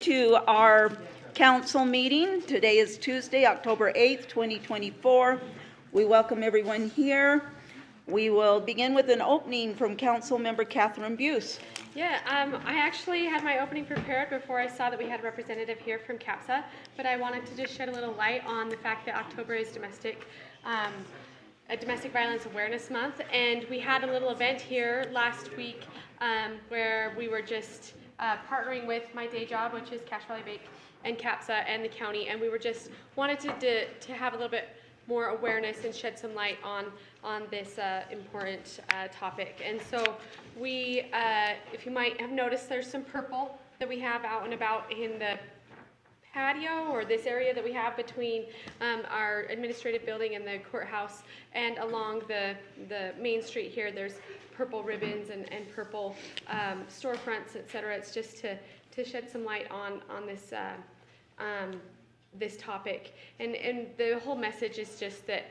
To our council meeting. Today is Tuesday, October 8th, 2024. We welcome everyone here. We will begin with an opening from Council Member Catherine Buse. Yeah, I actually had my opening prepared before I saw that we had a representative here from CAPSA, but I wanted to just shed a little light on the fact that October is Domestic Violence Awareness Month, and we had a little event here last week where we were just partnering with my day job, which is Cache Valley Bake, and CAPSA and the county, and we were just wanted to have a little bit more awareness and shed some light on this important topic. And so we, if you might have noticed, there's some purple that we have out and about in the patio, or this area that we have between our administrative building and the courthouse, and along the main street here there's purple ribbons and purple storefronts, etc. It's just to shed some light on this this topic, and the whole message is just that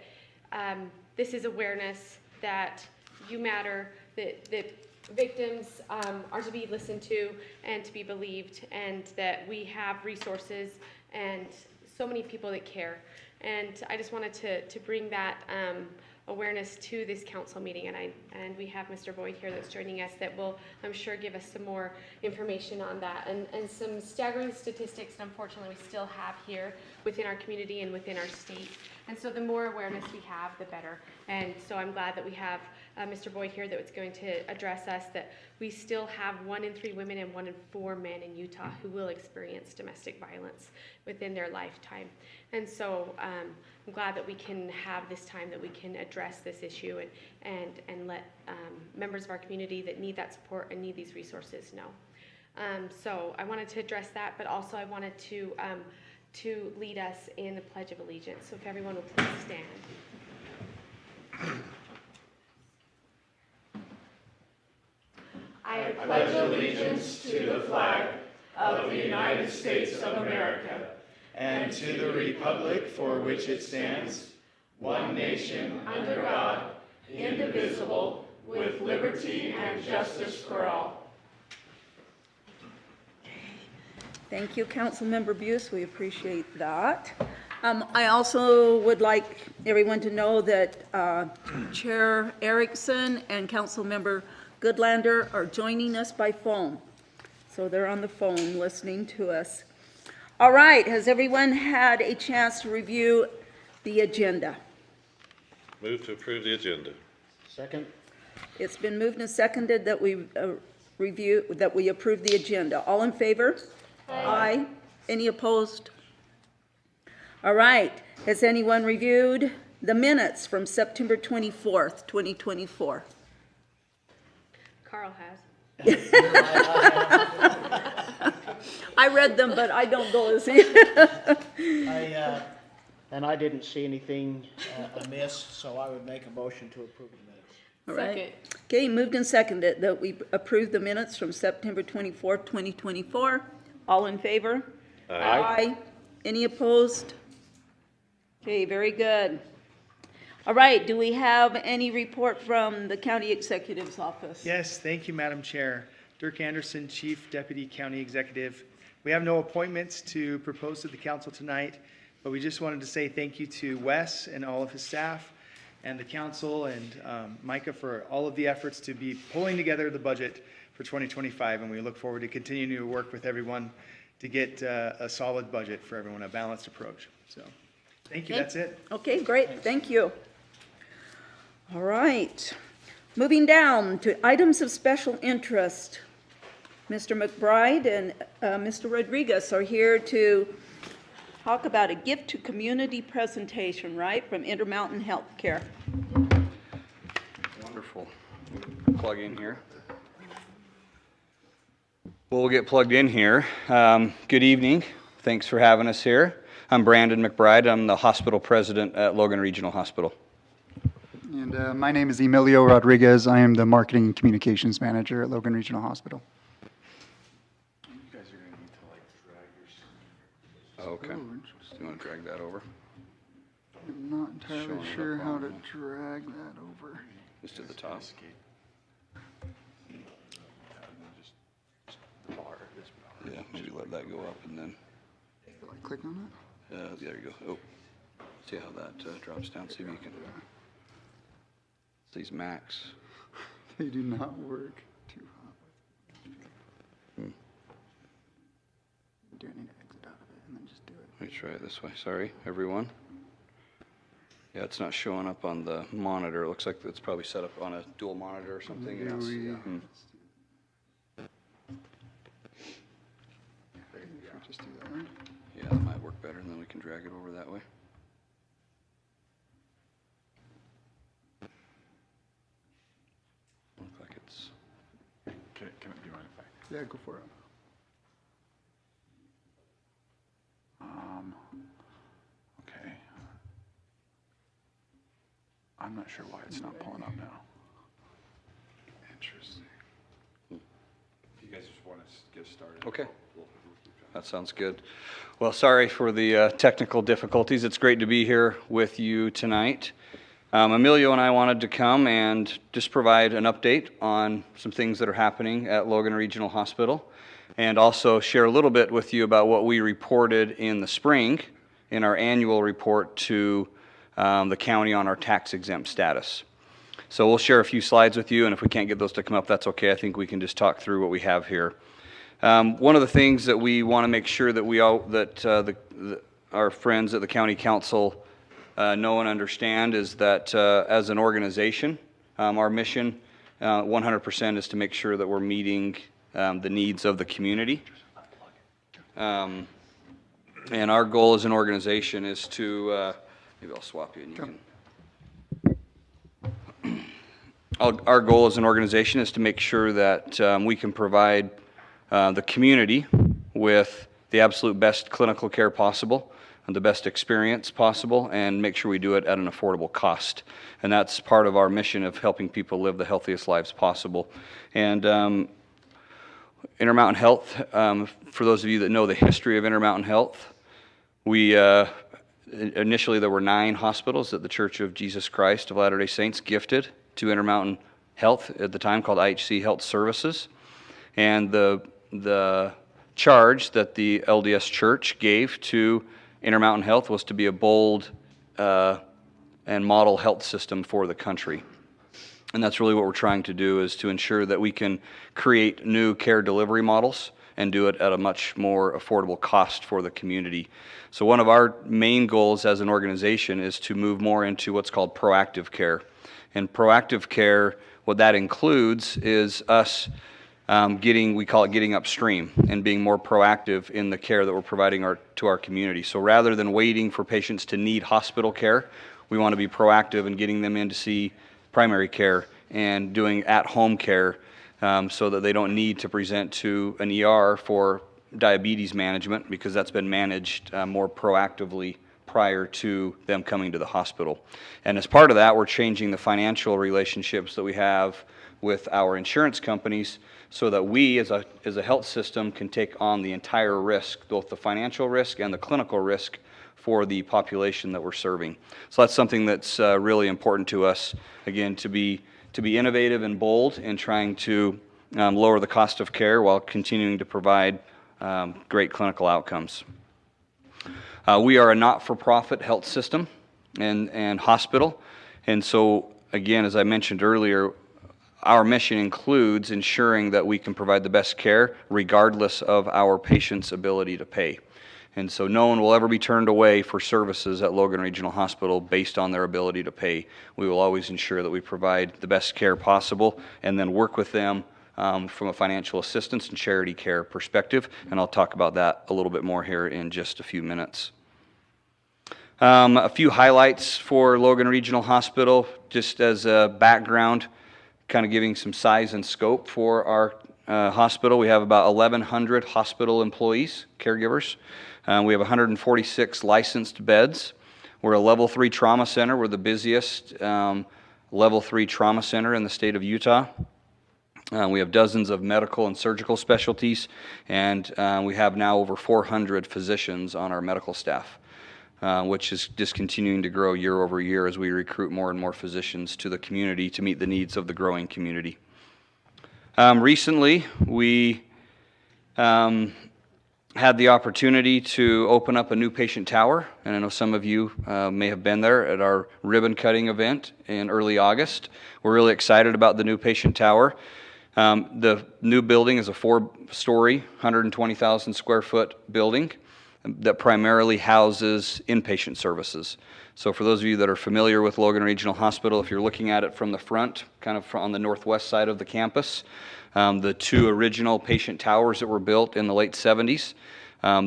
this is awareness that you matter, that victims are to be listened to and to be believed, and that we have resources and so many people that care. And I just wanted to bring that awareness to this council meeting, and we have Mr. Boyd here that's joining us that will, I'm sure, give us some more information on that, and some staggering statistics that unfortunately we still have here within our community and within our state. And so the more awareness we have, the better. And so I'm glad that we have Mr. Boyd here that was going to address us, that we still have 1 in 3 women and 1 in 4 men in Utah who will experience domestic violence within their lifetime. And so I'm glad that we can have this time that we can address this issue and let members of our community that need that support and need these resources know. So I wanted to address that, but also I wanted to lead us in the Pledge of Allegiance. So if everyone will please stand. I pledge allegiance to the flag of the United States of America and to the republic for which it stands, one nation under God, indivisible, with liberty and justice for all. Thank you, Councilmember Buse. We appreciate that. I also would like everyone to know that Chair Erickson and Councilmember Goodlander are joining us by phone. So they're on the phone listening to us. All right, has everyone had a chance to review the agenda? Move to approve the agenda. Second. It's been moved and seconded that we approve the agenda. All in favor? Aye. Any opposed? All right. Has anyone reviewed the minutes from September 24th, 2024? Carl has. I read them, but I don't go as he. And I didn't see anything amiss, so I would make a motion to approve the minutes. All right. Second. Okay, moved and seconded that we approve the minutes from September 24th, 2024. All in favor? Aye. Any opposed? Okay, very good. All right, do we have any report from the County Executive's Office? Yes, thank you, Madam Chair. Dirk Anderson, Chief Deputy County Executive. We have no appointments to propose to the council tonight, but we just wanted to say thank you to Wes and all of his staff and the council and Micah for all of the efforts to be pulling together the budget for 2025, and we look forward to continuing to work with everyone to get a solid budget for everyone, a balanced approach. So thank you, that's it. Okay, great, thank you. All right, moving down to items of special interest. Mr. McBride and Mr. Rodriguez are here to talk about a gift to community presentation, right, from Intermountain Healthcare. Wonderful. Plug in here. We'll get plugged in here. Good evening. Thanks for having us here. I'm Brandon McBride. I'm the hospital president at Logan Regional Hospital. And my name is Emilio Rodriguez. I am the marketing and communications manager at Logan Regional Hospital. You guys are going to need to like drag your... Okay. Do you want to drag that over? I'm not entirely sure how to drag that over. Just to the top. Yeah, maybe let that go up and then, Click on there you go. Oh, see how that drops down? See if you can, these max. it. They do not work too hot. Do I need to exit out of it and then just do it? Let me try it this way. Sorry, everyone. Yeah, it's not showing up on the monitor. It looks like it's probably set up on a dual monitor or something. Maybe Yes. we- Yeah. Maybe if we just do that one. Yeah, that might work better, and then we can drag it over that way. Look like it's, Can it, do you mind if I? Yeah, go for it. Okay. I'm not sure why it's not pulling up now. Interesting. If you guys just want to get started. okay. That sounds good. Well, sorry for the technical difficulties. It's great to be here with you tonight. Emilio and I wanted to come and just provide an update on some things that are happening at Logan Regional Hospital, and also share a little bit with you about what we reported in the spring in our annual report to the county on our tax exempt status. So we'll share a few slides with you, and if we can't get those to come up, that's okay. I think we can just talk through what we have here. One of the things that we want to make sure that our friends at the county council know and understand is that as an organization, our mission 100% is to make sure that we're meeting the needs of the community. And our goal as an organization is to, maybe I'll swap you and you can. Our goal as an organization is to make sure that we can provide the community with the absolute best clinical care possible and the best experience possible, and make sure we do it at an affordable cost. And that's part of our mission of helping people live the healthiest lives possible. And Intermountain Health, for those of you that know the history of Intermountain Health, we initially there were 9 hospitals that the Church of Jesus Christ of Latter-day Saints gifted to Intermountain Health at the time, called IHC Health Services. And the charge that the LDS Church gave to Intermountain Health was to be a bold and model health system for the country. And that's really what we're trying to do, is to ensure that we can create new care delivery models and do it at a much more affordable cost for the community. So one of our main goals as an organization is to move more into what's called proactive care. And proactive care, what that includes is us we call it getting upstream and being more proactive in the care that we're providing to our community. So rather than waiting for patients to need hospital care, we want to be proactive in getting them in to see primary care and doing at-home care so that they don't need to present to an ER for diabetes management, because that's been managed more proactively prior to them coming to the hospital. And as part of that, we're changing the financial relationships that we have with our insurance companies so that we as a health system can take on the entire risk, both the financial risk and the clinical risk for the population that we're serving. So that's something that's really important to us, again, to be innovative and bold in trying to lower the cost of care while continuing to provide great clinical outcomes. We are a not-for-profit health system and hospital, and so again, as I mentioned earlier, our mission includes ensuring that we can provide the best care regardless of our patients' ability to pay. And so no one will ever be turned away for services at Logan Regional Hospital based on their ability to pay. We will always ensure that we provide the best care possible and then work with them from a financial assistance and charity care perspective. And I'll talk about that a little bit more here in just a few minutes. A few highlights for Logan Regional Hospital, just as a background, kind of giving some size and scope for our hospital. We have about 1,100 hospital employees, caregivers. We have 146 licensed beds. We're a level 3 trauma center. We're the busiest level 3 trauma center in the state of Utah. We have dozens of medical and surgical specialties, and we have now over 400 physicians on our medical staff, which is just continuing to grow year over year as we recruit more and more physicians to the community to meet the needs of the growing community. Recently, we had the opportunity to open up a new patient tower, and I know some of you may have been there at our ribbon cutting event in early August. We're really excited about the new patient tower. The new building is a 4-story, 120,000 square foot building that primarily houses inpatient services. So for those of you that are familiar with Logan Regional Hospital, if you're looking at it from the front, kind of on the northwest side of the campus, the 2 original patient towers that were built in the late 70s,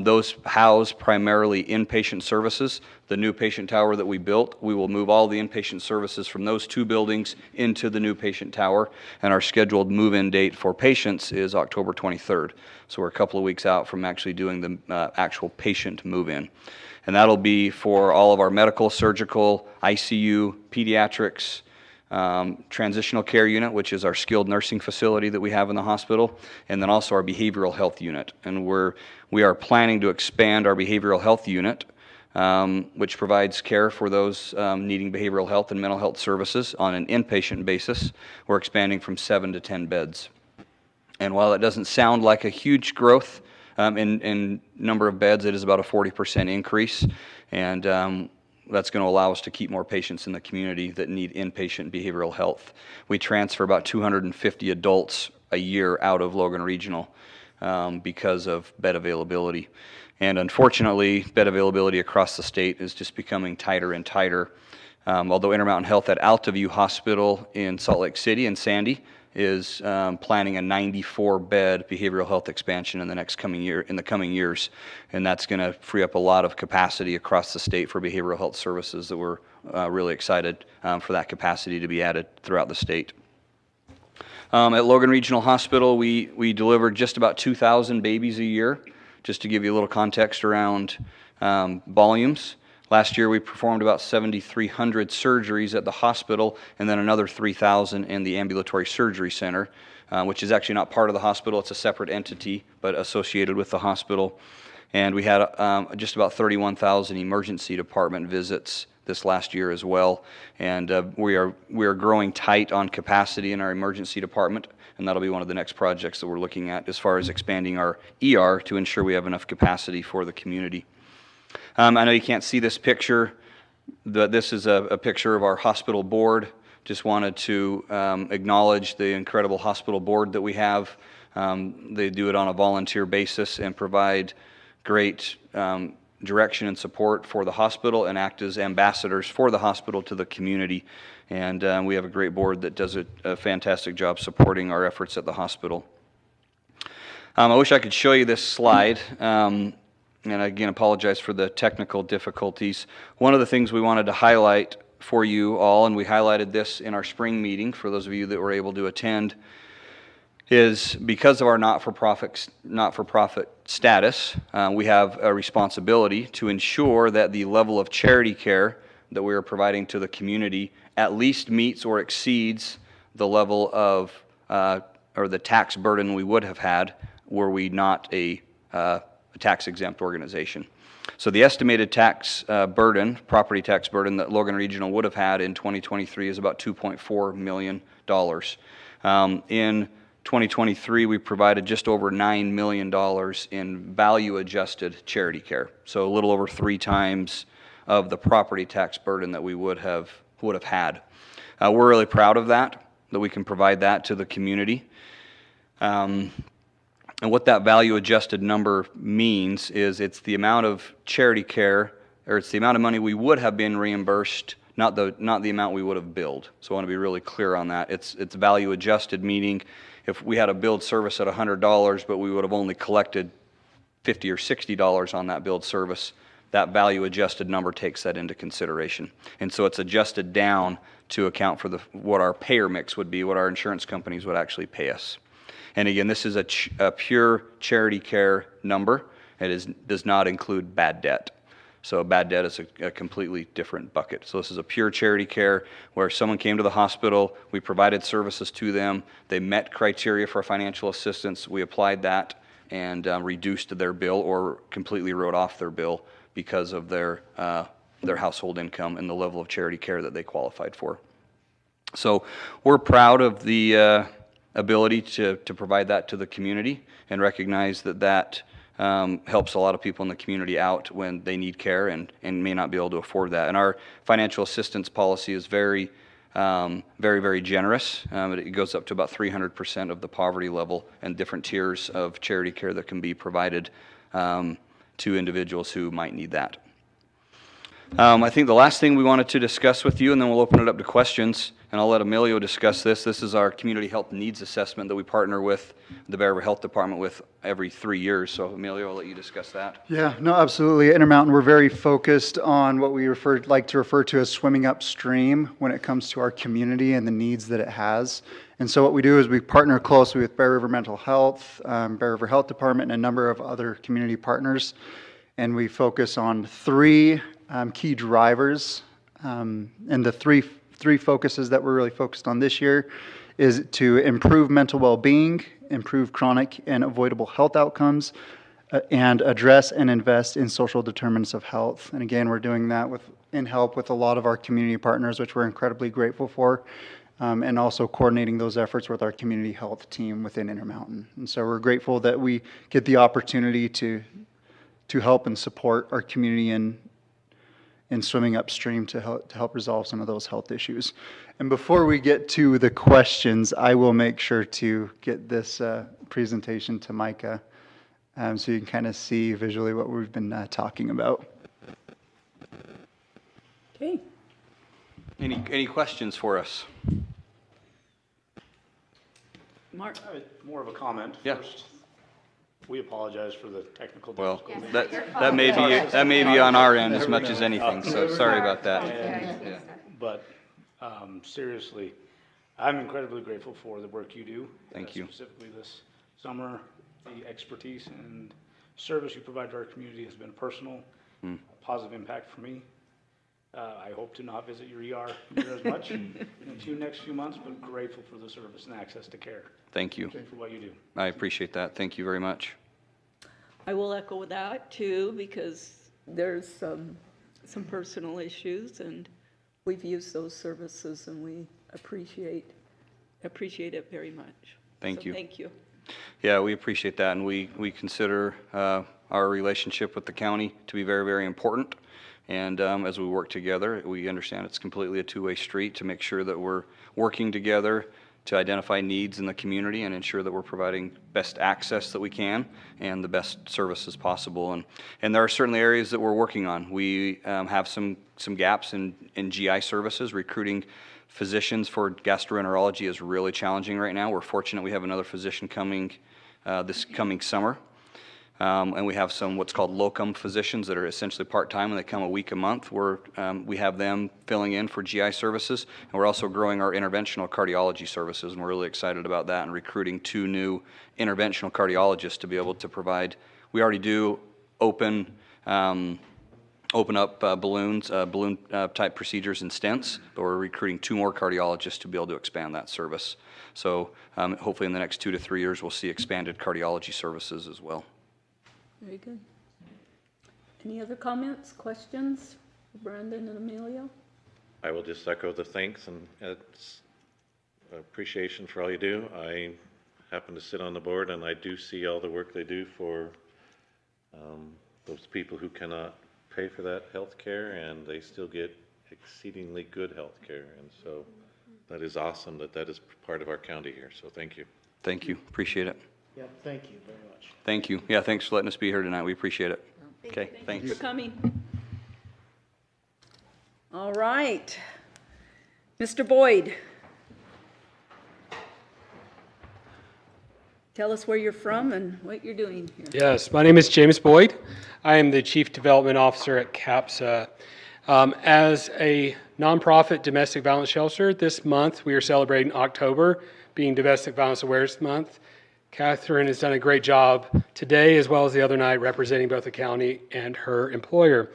those house primarily inpatient services. The new patient tower that we built, we will move all the inpatient services from those 2 buildings into the new patient tower, and our scheduled move-in date for patients is October 23rd. So we're a couple of weeks out from actually doing the actual patient move-in. And that'll be for all of our medical, surgical, ICU, pediatrics, transitional care unit, which is our skilled nursing facility that we have in the hospital, and then also our behavioral health unit. And we are planning to expand our behavioral health unit, which provides care for those needing behavioral health and mental health services on an inpatient basis. We're expanding from 7 to 10 beds. And while it doesn't sound like a huge growth in number of beds, it is about a 40% increase, and that's going to allow us to keep more patients in the community that need inpatient behavioral health. We transfer about 250 adults a year out of Logan Regional because of bed availability. And unfortunately, bed availability across the state is just becoming tighter and tighter. Although Intermountain Health at Altaview Hospital in Salt Lake City and Sandy is planning a 94-bed behavioral health expansion in the coming years, and that's going to free up a lot of capacity across the state for behavioral health services that we're really excited for that capacity to be added throughout the state. At Logan Regional Hospital, we deliver just about 2,000 babies a year, just to give you a little context around volumes. Last year, we performed about 7,300 surgeries at the hospital, and then another 3,000 in the ambulatory surgery center, which is actually not part of the hospital. It's a separate entity, but associated with the hospital. And we had just about 31,000 emergency department visits this last year as well. And we are growing tight on capacity in our emergency department, and that'll be one of the next projects that we're looking at as far as expanding our ER to ensure we have enough capacity for the community. I know you can't see this picture. This is a picture of our hospital board. Just wanted to acknowledge the incredible hospital board that we have. They do it on a volunteer basis and provide great direction and support for the hospital and act as ambassadors for the hospital to the community. And we have a great board that does a fantastic job supporting our efforts at the hospital. I wish I could show you this slide. And again, apologize for the technical difficulties. One of the things we wanted to highlight for you all, and we highlighted this in our spring meeting for those of you that were able to attend, is because of our not-for-profit status, we have a responsibility to ensure that the level of charity care that we are providing to the community at least meets or exceeds the level of, or the tax burden we would have had were we not a tax-exempt organization. So the estimated tax burden, property tax burden that Logan Regional would have had in 2023 is about $2.4 million. In 2023, we provided just over $9 million in value-adjusted charity care, so a little over 3 times of the property tax burden that we would have had. We're really proud of that we can provide that to the community. And what that value-adjusted number means is it's the amount of charity care, or it's the amount of money we would have been reimbursed, not the amount we would have billed. So I want to be really clear on that. It's value-adjusted, meaning if we had a billed service at $100, but we would have only collected $50 or $60 on that billed service, that value-adjusted number takes that into consideration. And so it's adjusted down to account for what our payer mix would be, what our insurance companies would actually pay us. And again, this is a pure charity care number. It does not include bad debt. So bad debt is a completely different bucket. So this is a pure charity care where someone came to the hospital, we provided services to them, they met criteria for financial assistance, we applied that and reduced their bill or completely wrote off their bill because of their household income and the level of charity care that they qualified for. So we're proud of the ability to provide that to the community and recognize that helps a lot of people in the community out when they need care and may not be able to afford that. And our financial assistance policy is very, very generous. It goes up to about 300% of the poverty level and different tiers of charity care that can be provided to individuals who might need that. I think the last thing we wanted to discuss with you, and then we'll open it up to questions, and I'll let Emilio discuss this. This is our community health needs assessment that we partner with the Bear River Health Department with every 3 years. So Emilio, I'll let you discuss that. Yeah, no, absolutely. At Intermountain, we're very focused on what we like to refer to as swimming upstream when it comes to our community and the needs that it has. And so what we do is we partner closely with Bear River Mental Health, Bear River Health Department, and a number of other community partners. And we focus on 3 key drivers. And the three focuses that we're really focused on this year is to improve mental well-being, improve chronic and avoidable health outcomes, and address and invest in social determinants of health. And again, we're doing that in help with a lot of our community partners, which we're incredibly grateful for, and also coordinating those efforts with our community health team within Intermountain. And so we're grateful that we get the opportunity to help and support our community in swimming upstream to help resolve some of those health issues. And before we get to the questions, I will make sure to get this presentation to Micah so you can kind of see visually what we've been talking about. Okay. Any questions for us? Mark? More of a comment. Yeah. First, we apologize for the technical Well, difficulties. that may be on our end as much as anything, so sorry about that. Yeah. But seriously, I'm incredibly grateful for the work you do. Thank you. Specifically this summer, the expertise and service you provide to our community has been personal, positive impact for me. I hope to not visit your ER near as much in the next few months, but grateful for the service and access to care. Thank you. For what you do. I appreciate that. Thank you very much. I will echo that too, because there's some personal issues, and we've used those services, and we appreciate it very much. Thank you. Thank you. Yeah, we appreciate that, and we consider our relationship with the county to be very, very important. And as we work together, we understand it's completely a two-way street to make sure that we're working together to identify needs in the community and ensure that we're providing best access that we can and the best services possible. And there are certainly areas that we're working on. We have some gaps in GI services. Recruiting physicians for gastroenterology is really challenging right now. We're fortunate we have another physician coming this coming summer. And we have some what's called locum physicians that are essentially part-time, and they come a week a month. We have them filling in for GI services, and we're also growing our interventional cardiology services, and we're really excited about that and recruiting 2 new interventional cardiologists to be able to provide. We already do open up balloon type procedures and stents, but we're recruiting 2 more cardiologists to be able to expand that service. So hopefully in the next 2 to 3 years, we'll see expanded cardiology services as well. Very good. Any other comments, questions for Brandon and Emilio? I will just echo the thanks and appreciation for all you do. I happen to sit on the board, and I do see all the work they do for those people who cannot pay for that health care, and they still get exceedingly good health care. And so that is awesome that is part of our county here. So thank you. Thank you. Appreciate it. Yeah, thank you very much. Thank you. Yeah, thanks for letting us be here tonight. We appreciate it. Okay, thanks. Thanks for coming. All right. Mr. Boyd. Tell us where you're from and what you're doing here. Yes, my name is James Boyd. I am the Chief Development Officer at CAPSA. As a nonprofit domestic violence shelter, this month we are celebrating October being Domestic Violence Awareness Month. Catherine has done a great job today as well as the other night representing both the county and her employer.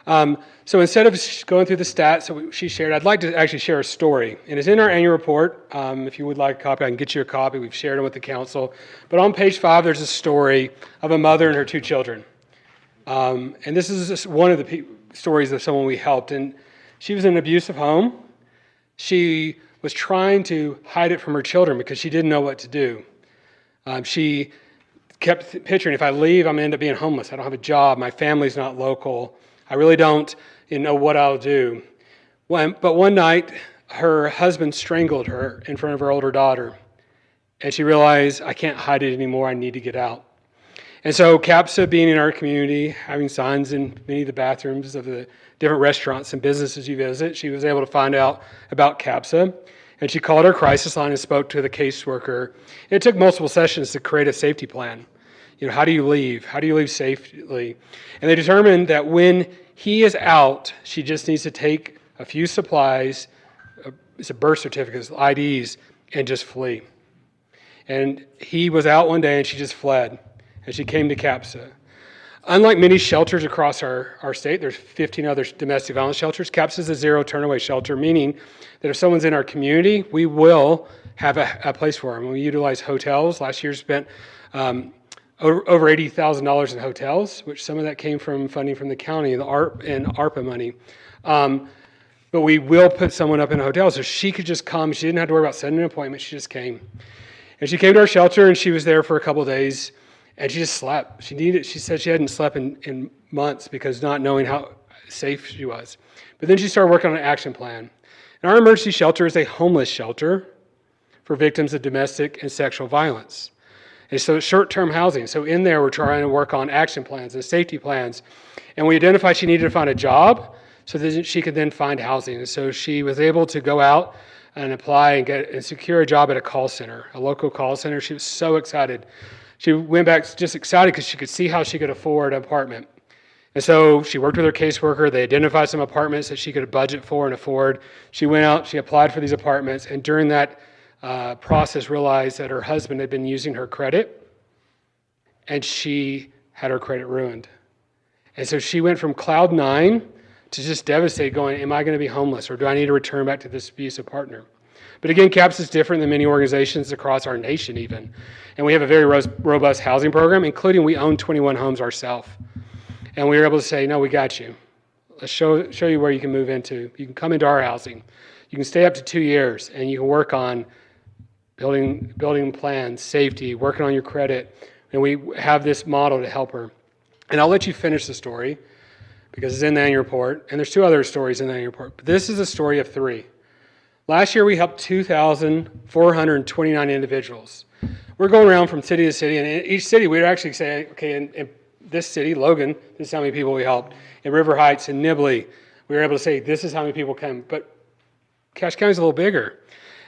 So instead of going through the stats that she shared, I'd like to actually share a story. And it's in our annual report. If you would like a copy, I can get you a copy. We've shared it with the council. But on page 5, there's a story of a mother and her 2 children. And this is just one of the stories of someone we helped. And she was in an abusive home. She was trying to hide it from her children because she didn't know what to do. She kept picturing, if I leave, I'm going to end up being homeless. I don't have a job. My family's not local. I really don't know what I'll do. But one night, her husband strangled her in front of her older daughter. And she realized, I can't hide it anymore. I need to get out. And so CAPSA, being in our community, having signs in many of the bathrooms of the different restaurants and businesses you visit, she was able to find out about CAPSA. And she called our crisis line and spoke to the caseworker. It took multiple sessions to create a safety plan. How do you leave? How do you leave safely? And they determined that when he is out, she just needs to take a few supplies, it's a birth certificates, IDs, and just flee. And he was out one day and she just fled. And she came to CAPSA. Unlike many shelters across our state, there's 15 other domestic violence shelters. CAPSA is a zero turnaway shelter, meaning that if someone's in our community, we will have a place for them. We utilize hotels. Last year spent over $80,000 in hotels, which some of that came from funding from the county, the ARPA money. But we will put someone up in a hotel, so she could just come. She didn't have to worry about setting an appointment. She just came. And she came to our shelter, and she was there for a couple of days, and she just slept. She said she hadn't slept in months because not knowing how safe she was. But then she started working on an action plan. And our emergency shelter is a homeless shelter for victims of domestic and sexual violence. And so it's short-term housing. So in there, we're trying to work on action plans and safety plans. And we identified she needed to find a job so that she could then find housing. And so she was able to go out and apply and secure a job at a call center, a local call center. She was so excited. She went back just excited because she could see how she could afford an apartment. And so she worked with her caseworker. They identified some apartments that she could budget for and afford. She went out, she applied for these apartments, and during that process realized that her husband had been using her credit, and she had her credit ruined. And so she went from cloud 9 to just devastated, going, am I going to be homeless, or do I need to return back to this abusive partner? But again, CAPS is different than many organizations across our nation even. And we have a very robust housing program, including we own 21 homes ourselves. And we were able to say, no, we got you. Let's show you where you can move into. You can come into our housing. You can stay up to 2 years, and you can work on building plans, safety, working on your credit. And we have this model to help her. And I'll let you finish the story because it's in the annual report. And there's 2 other stories in the annual report. But this is a story of 3. Last year, we helped 2,429 individuals. We're going around from city to city, and in each city, we'd actually say, okay, in this city, Logan, this is how many people we helped. In River Heights and Nibley, we were able to say, this is how many people came. But Cache County's a little bigger.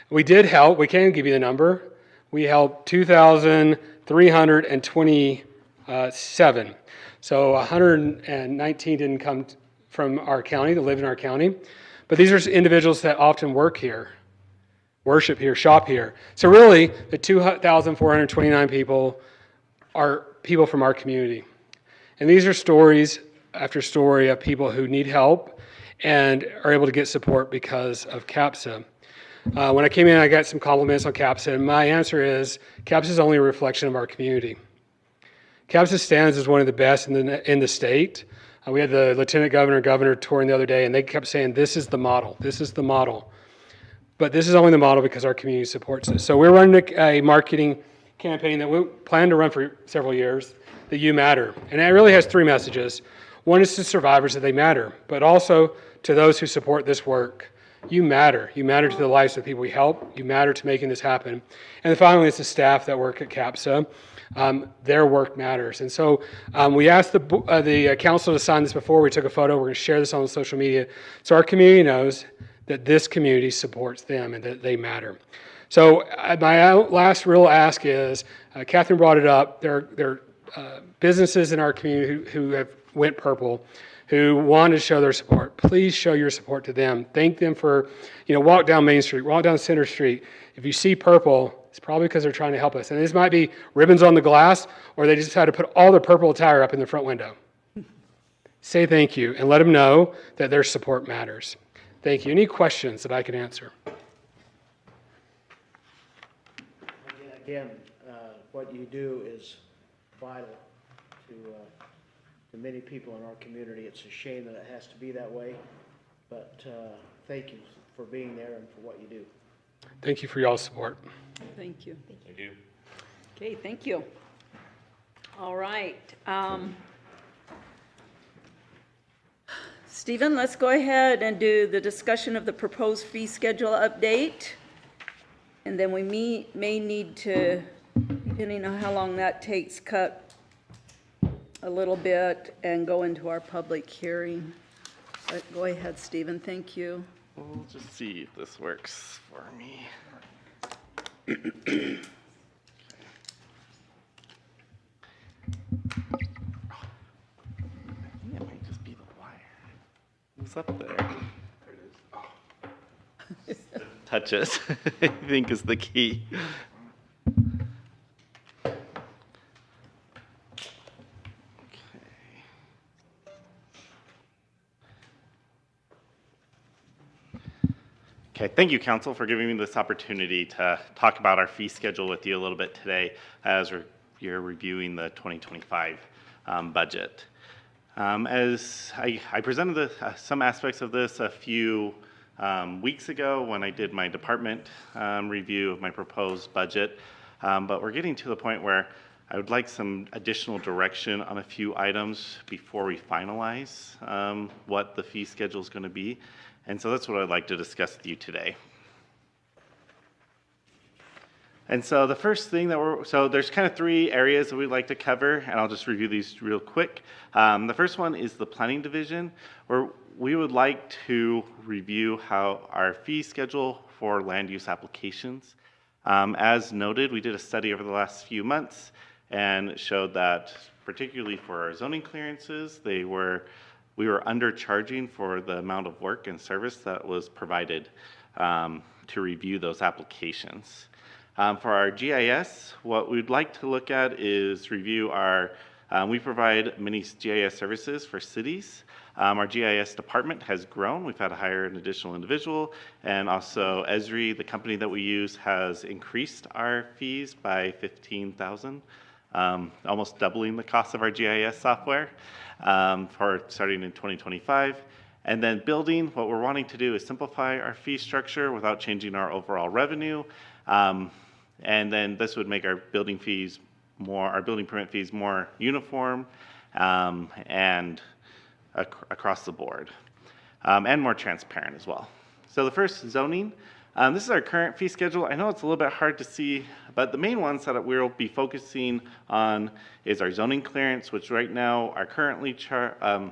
We did help. We can give you the number. We helped 2,327. So 119 didn't come from our county, that live in our county. But these are individuals that often work here, worship here, shop here. So really, the 2,429 people are people from our community. And these are stories after story of people who need help and are able to get support because of CAPSA. When I came in, I got some compliments on CAPSA, and my answer is CAPSA is only a reflection of our community. CAPSA stands as one of the best in the state. We had the lieutenant governor and governor touring the other day, and they kept saying, this is the model, this is the model. But this is only the model because our community supports it. So we're running a marketing campaign that we plan to run for several years, that you matter. And it really has 3 messages. One is to survivors that they matter, but also to those who support this work. You matter. You matter to the lives of the people we help. You matter to making this happen. And then finally, it's the staff that work at CAPSA. Their work matters. And so we asked the council to sign this before. We took a photo. We're going to share this on social media so our community knows that this community supports them and that they matter. So my last real ask is, Catherine brought it up, there are businesses in our community who have went purple, who want to show their support. Please show your support to them. Thank them for, walk down Main Street, walk down Center Street. If you see purple, it's probably because they're trying to help us. And this might be ribbons on the glass, or they just had to put all their purple attire up in the front window. Say thank you and let them know that their support matters. Thank you. Any questions that I can answer? Again, what you do is vital to many people in our community. It's a shame that it has to be that way, but thank you for being there and for what you do. Thank you for y'all's support. Thank you. Thank you. Okay, thank you. All right. Stephen, let's go ahead and do the discussion of the proposed fee schedule update. And then we may need to, depending on how long that takes, cut a little bit and go into our public hearing. But go ahead, Stephen, thank you. We'll just see if this works for me. I think it might just be the wire. Who's up there? There it is. Touch it, I think is the key. Okay, thank you, Council, for giving me this opportunity to talk about our fee schedule with you a little bit today as you're reviewing the 2025 budget. As I presented some aspects of this a few weeks ago when I did my department review of my proposed budget, but we're getting to the point where I would like some additional direction on a few items before we finalize what the fee schedule is going to be. And so that's what I'd like to discuss with you today. And so the first thing that there's kind of three areas that we'd like to cover, and I'll just review these real quick. The first one is the planning division, where we would like to review how our fee schedule for land use applications. As noted, we did a study over the last few months and showed that particularly for our zoning clearances, we were undercharging for the amount of work and service that was provided to review those applications. For our GIS, what we'd like to look at is review we provide many GIS services for cities. Our GIS department has grown. We've had to hire an additional individual, and also Esri, the company that we use, has increased our fees by $15,000, almost doubling the cost of our GIS software for starting in 2025. And then building, what we're wanting to do is simplify our fee structure without changing our overall revenue. And then this would make our building permit fees more uniform and across the board, and more transparent as well. So the first, zoning. This is our current fee schedule. I know it's a little bit hard to see, but the main ones that we'll be focusing on is our zoning clearance, which right now are currently a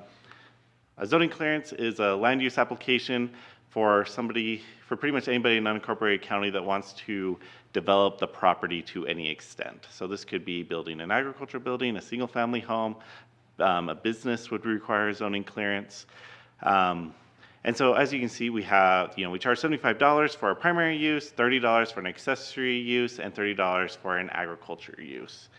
zoning clearance is a land use application for pretty much anybody in an unincorporated county that wants to develop the property to any extent. So this could be building an agriculture building, a single family home, a business would require a zoning clearance. And so as you can see, we charge $75 for our primary use, $30 for an accessory use, and $30 for an agriculture use.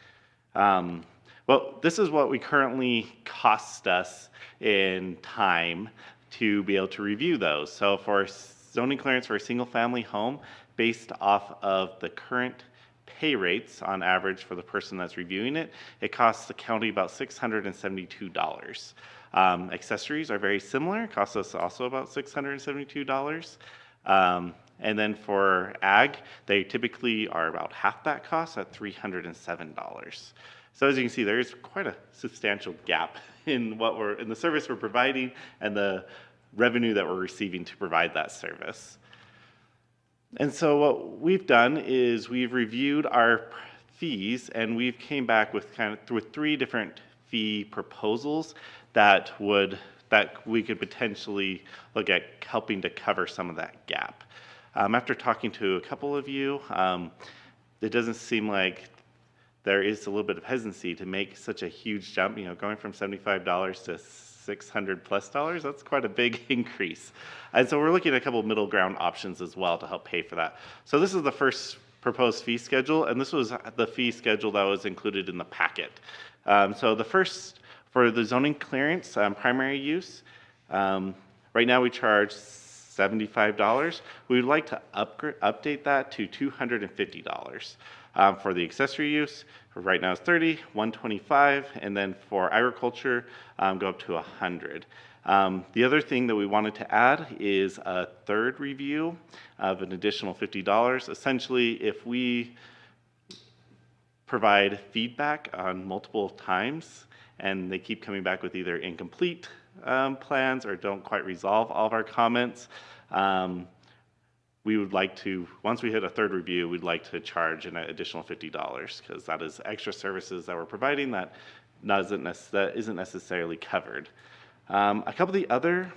Well, this is what we currently cost us in time to be able to review those. So for zoning clearance for a single family home, based off of the current pay rates on average for the person that's reviewing it, it costs the county about $672. Accessories are very similar, it costs us also about $672. And then for ag, they typically are about half that cost at $307. So as you can see, there is quite a substantial gap in in the service we're providing and the revenue that we're receiving to provide that service. And so what we've done is we've reviewed our fees, and we've came back with with three different fee proposals that we could potentially look at helping to cover some of that gap. After talking to a couple of you, it doesn't seem like there is a little bit of hesitancy to make such a huge jump. Going from $75 to $600+, that's quite a big increase. And so we're looking at a couple of middle ground options as well to help pay for that. So this is the first proposed fee schedule, and this was the fee schedule that was included in the packet. So the first, for the zoning clearance, primary use, right now we charge $75. We would like to update that to $250. For the accessory use, right now it's $30, $125, and then for agriculture, go up to $100. The other thing that we wanted to add is a third review of an additional $50. Essentially, if we provide feedback on multiple times, and they keep coming back with either incomplete plans or don't quite resolve all of our comments. We would like to, once we hit a third review, we'd like to charge an additional $50 because that is extra services that we're providing that isn't necessarily covered. A couple of the other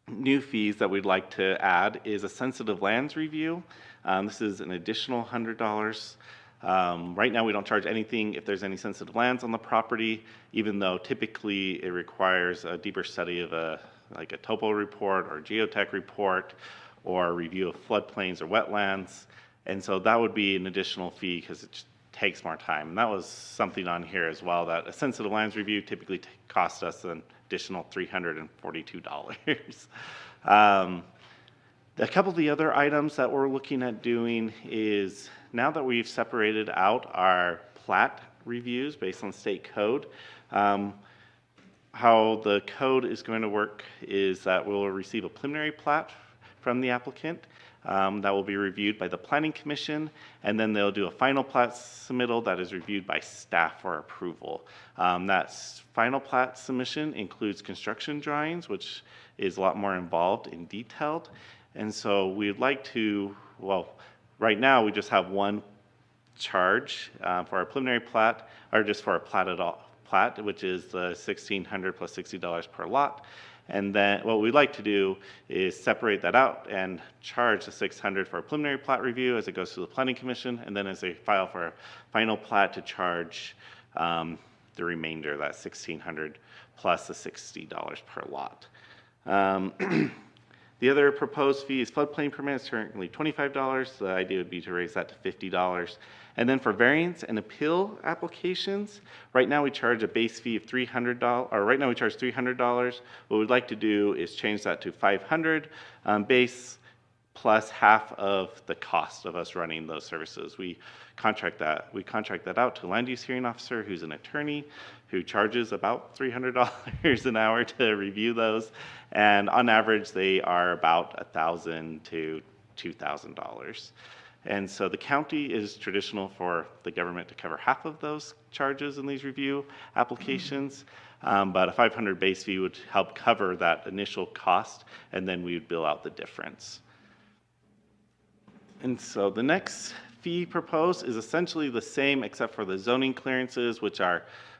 new fees that we'd like to add is a sensitive lands review. This is an additional $100. Right now we don't charge anything if there's any sensitive lands on the property, even though typically it requires a deeper study of like a topo report or geotech report or a review of floodplains or wetlands. And so that would be an additional fee because it just takes more time. And that was something on here as well, that a sensitive lands review typically costs us an additional $342. A couple of the other items that we're looking at doing is, now that we've separated out our plat reviews based on state code, how the code is going to work is that we'll receive a preliminary plat from the applicant that will be reviewed by the Planning Commission, and then they'll do a final plat submittal that is reviewed by staff for approval. That final plat submission includes construction drawings, which is a lot more involved and detailed. And so we'd like to, well, right now we just have one charge for our preliminary plat, or just for a plat, which is the $1,600 plus $60 per lot. And then what we'd like to do is separate that out and charge the $600 for a preliminary plat review as it goes to the Planning Commission, and then as they file for a final plat to charge the remainder, that $1,600 plus the $60 per lot. The other proposed fee is floodplain permits, currently $25. The idea would be to raise that to $50. And then for variance and appeal applications, right now we charge a base fee of $300, or right now we charge $300. What we'd like to do is change that to $500 base plus half of the cost of us running those services. We contract that out to a land use hearing officer who's an attorney who charges about $300 an hour to review those. And on average, they are about $1,000 to $2,000. And so the county is traditional for the government to cover half of those charges in these review applications. But a $500 base fee would help cover that initial cost, and then we would bill out the difference. And so the next fee proposed is essentially the same except for the zoning clearances, which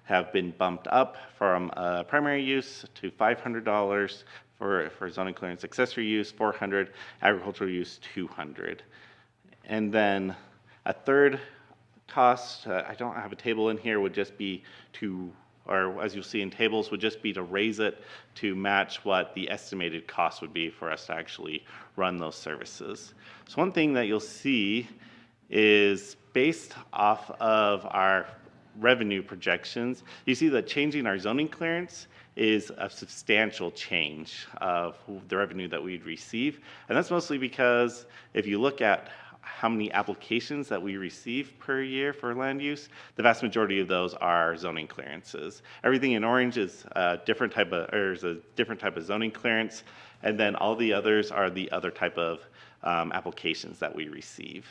have been bumped up from primary use to $500 for zoning clearance, accessory use $400, agricultural use $200. And then a third cost, I don't have a table in here, would just be to, or as you'll see in tables, would just be to raise it to match what the estimated cost would be for us to actually run those services. So one thing that you'll see is based off of our revenue projections, you see that changing our zoning clearance is a substantial change of the revenue that we'd receive. And that's mostly because if you look at how many applications that we receive per year for land use, the vast majority of those are zoning clearances. Everything in orange is a different type of zoning clearance, and then all the others are the other type of applications that we receive.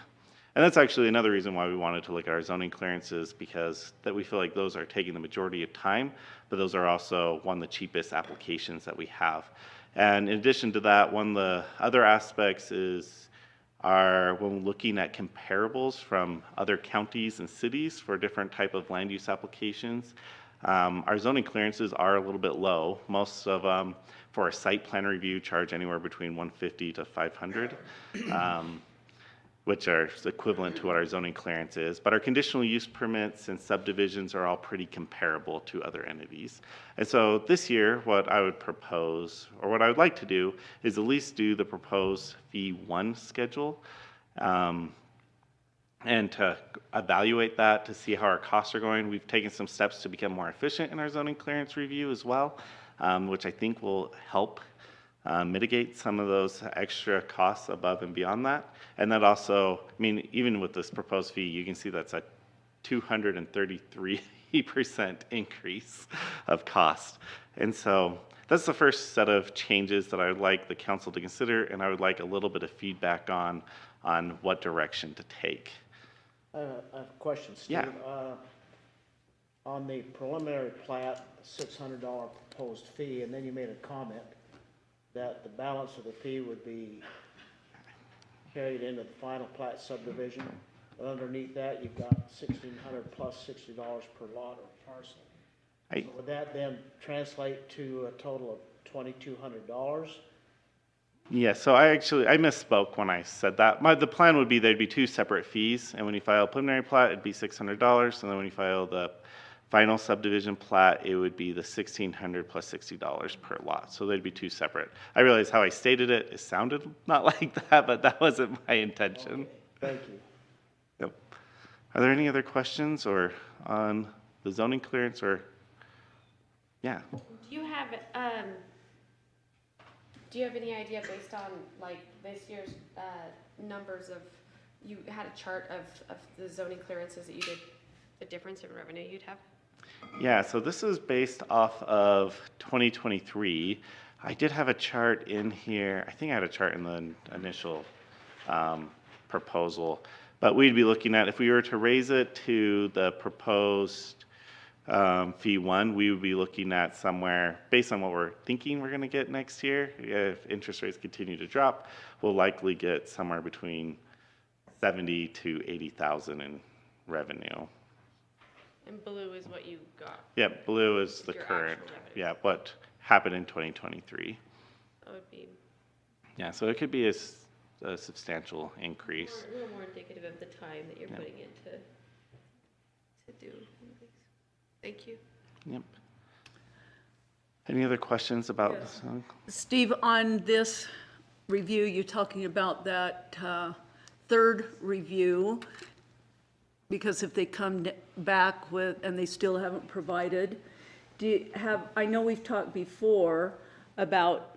And that's actually another reason why we wanted to look at our zoning clearances, because that we feel like those are taking the majority of time, but those are also one of the cheapest applications that we have. And in addition to that, one of the other aspects is when looking at comparables from other counties and cities for different type of land use applications, our zoning clearances are a little bit low. Most of them for a site plan review charge anywhere between $150 to $500, which are equivalent to what our zoning clearance is. But our conditional use permits and subdivisions are all pretty comparable to other entities. And so this year, what I would propose, or what I would like to do, is at least do the proposed fee 1 schedule, and to evaluate that to see how our costs are going. We've taken some steps to become more efficient in our zoning clearance review as well, which I think will help mitigate some of those extra costs above and beyond that. And that also, I mean, even with this proposed fee, you can see that's a 233% increase of cost. And so that's the first set of changes that I would like the council to consider, and I would like a little bit of feedback on what direction to take. A question, Steve. Yeah. On the preliminary plat, $600 proposed fee, and then you made a comment that the balance of the fee would be carried into the final plat subdivision. But underneath that, you've got 1,600 plus $60 per lot or parcel. I- So would that then translate to a total of $2,200? Yeah, so I misspoke when I said that. The plan would be there'd be two separate fees, and when you file a preliminary plat, it'd be $600, and then when you file the final subdivision plat, it would be the $1,600 plus $60 per lot. So they'd be two separate. I realize how I stated it, it sounded not like that, but that wasn't my intention. Thank you. Yep. Are there any other questions or on the zoning clearance or, yeah? Do you have any idea based on like this year's numbers of, you had a chart of the zoning clearances that you did, the difference in revenue you'd have? Yeah, so this is based off of 2023. I did have a chart in here. I think I had a chart in the initial proposal. But we'd be looking at, if we were to raise it to the proposed fee 1, we would be looking at somewhere, based on what we're thinking we're going to get next year, if interest rates continue to drop, we'll likely get somewhere between 70 to 80,000 in revenue. And blue is what you got. Yeah, blue is the Your current, actual revenue. yeah, what happened in 2023. That would be Yeah, so it could be a substantial increase. a little more indicative of the time that you're putting into to do. Thank you. Yep. Any other questions about Yes. this? Steve, on this review, you're talking about that third review, because if they come back with, and they still haven't provided, I know we've talked before about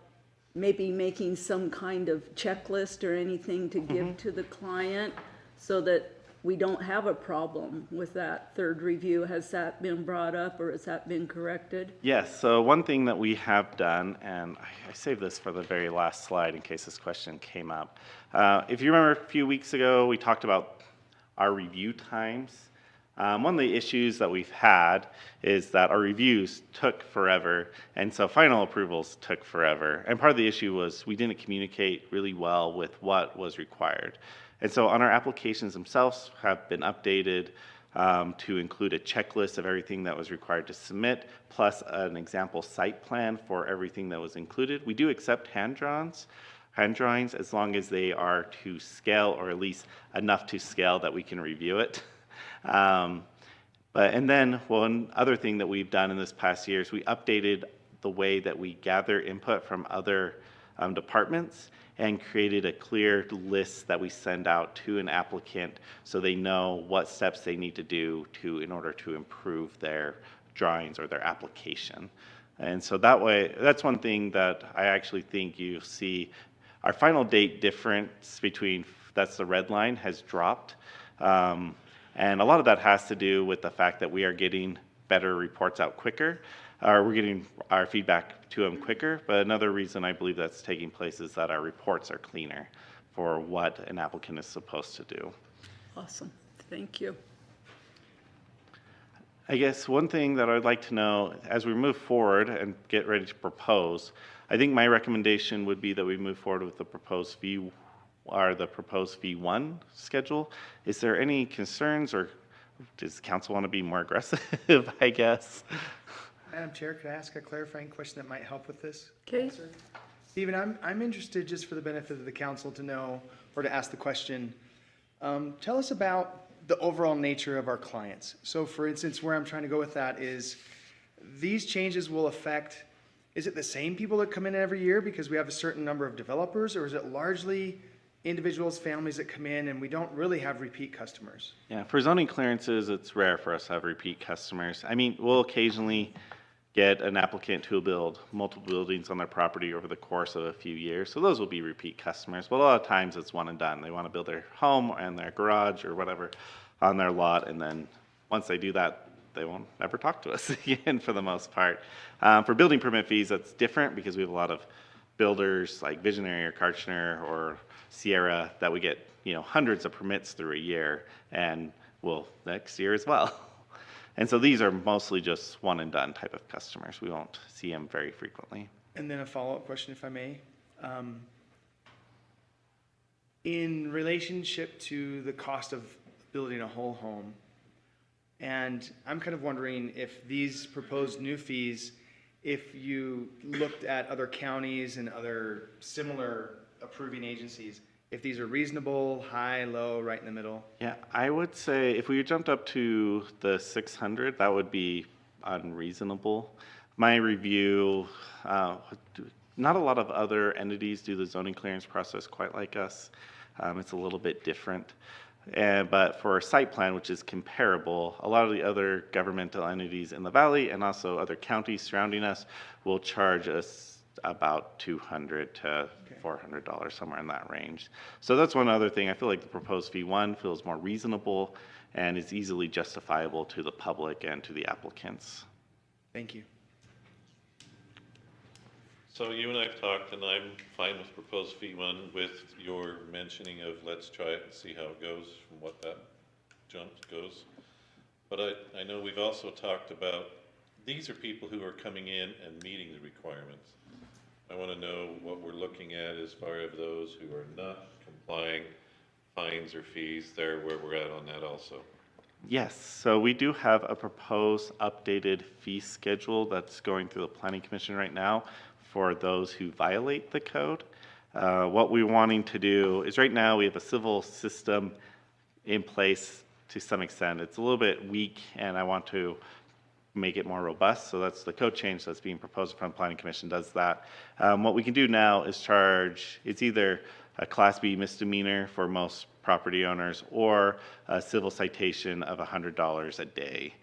maybe making some kind of checklist or anything to give to the client so that we don't have a problem with that third review. Has that been brought up or has that been corrected? Yes, so one thing that we have done, and I saved this for the very last slide in case this question came up. If you remember a few weeks ago, we talked about our review times. One of the issues that we've had is that our reviews took forever, and so final approvals took forever. And part of the issue was we didn't communicate really well with what was required. And so on our applications themselves have been updated to include a checklist of everything that was required to submit, plus an example site plan for everything that was included. We do accept hand drawings as long as they are to scale, or at least enough to scale that we can review it. And then one other thing that we've done in this past year is we updated the way that we gather input from other departments and created a clear list that we send out to an applicant so they know what steps they need to do in order to improve their drawings or their application. And so that way, that's one thing that I actually think you see. Our final date difference between, that's the red line, has dropped. And a lot of that has to do with the fact that we are getting better reports out quicker, or we're getting our feedback to them quicker. But another reason I believe that's taking place is that our reports are cleaner for what an applicant is supposed to do. Awesome, thank you. I guess one thing that I'd like to know as we move forward and get ready to propose, I think my recommendation would be that we move forward with the proposed V1 schedule. Is there any concerns, or does the council want to be more aggressive, I guess? Madam Chair, could I ask a clarifying question that might help with this? Okay. Stephen, I'm interested, just for the benefit of the council to know, or to ask the question, tell us about the overall nature of our clients. So for instance, where I'm trying to go with that is, these changes will affect, is it the same people that come in every year because we have a certain number of developers, or is it largely individuals, families that come in and we don't really have repeat customers? Yeah, for zoning clearances, it's rare for us to have repeat customers. I mean, we'll occasionally get an applicant who will build multiple buildings on their property over the course of a few years. So those will be repeat customers, but a lot of times it's one and done. They want to build their home and their garage or whatever on their lot, and then once they do that, they won't ever talk to us again for the most part. For building permit fees, that's different because we have a lot of builders like Visionary or Karchner or Sierra that we get, hundreds of permits through a year, and will next year as well. And so these are mostly just one and done type of customers. We won't see them very frequently. And then a follow-up question, if I may. In relationship to the cost of building a whole home, and I'm kind of wondering if these proposed new fees, if you looked at other counties and other similar approving agencies, if these are reasonable, high, low, right in the middle? Yeah, I would say if we jumped up to the 600, that would be unreasonable. My review, not a lot of other entities do the zoning clearance process quite like us. It's a little bit different. But for a site plan, which is comparable, a lot of the other governmental entities in the valley and also other counties surrounding us will charge us about $200 to $400, somewhere in that range. So that's one other thing. I feel like the proposed fee one feels more reasonable and is easily justifiable to the public and to the applicants. Thank you. So you and I have talked, and I'm fine with proposed fee one with your mentioning of let's try it and see how it goes from what that jump goes. But I know we've also talked about, these are people who are coming in and meeting the requirements. I want to know what we're looking at as far as those who are not complying, fines or fees there, where we're at on that also. Yes, so we do have a proposed updated fee schedule that's going through the Planning Commission right now for those who violate the code. What we're wanting to do is right now we have a civil system in place to some extent. It's a little bit weak and I want to make it more robust. So that's the code change that's being proposed from the Planning Commission does that. What we can do now is charge, it's either a Class B misdemeanor for most property owners or a civil citation of $100 a day.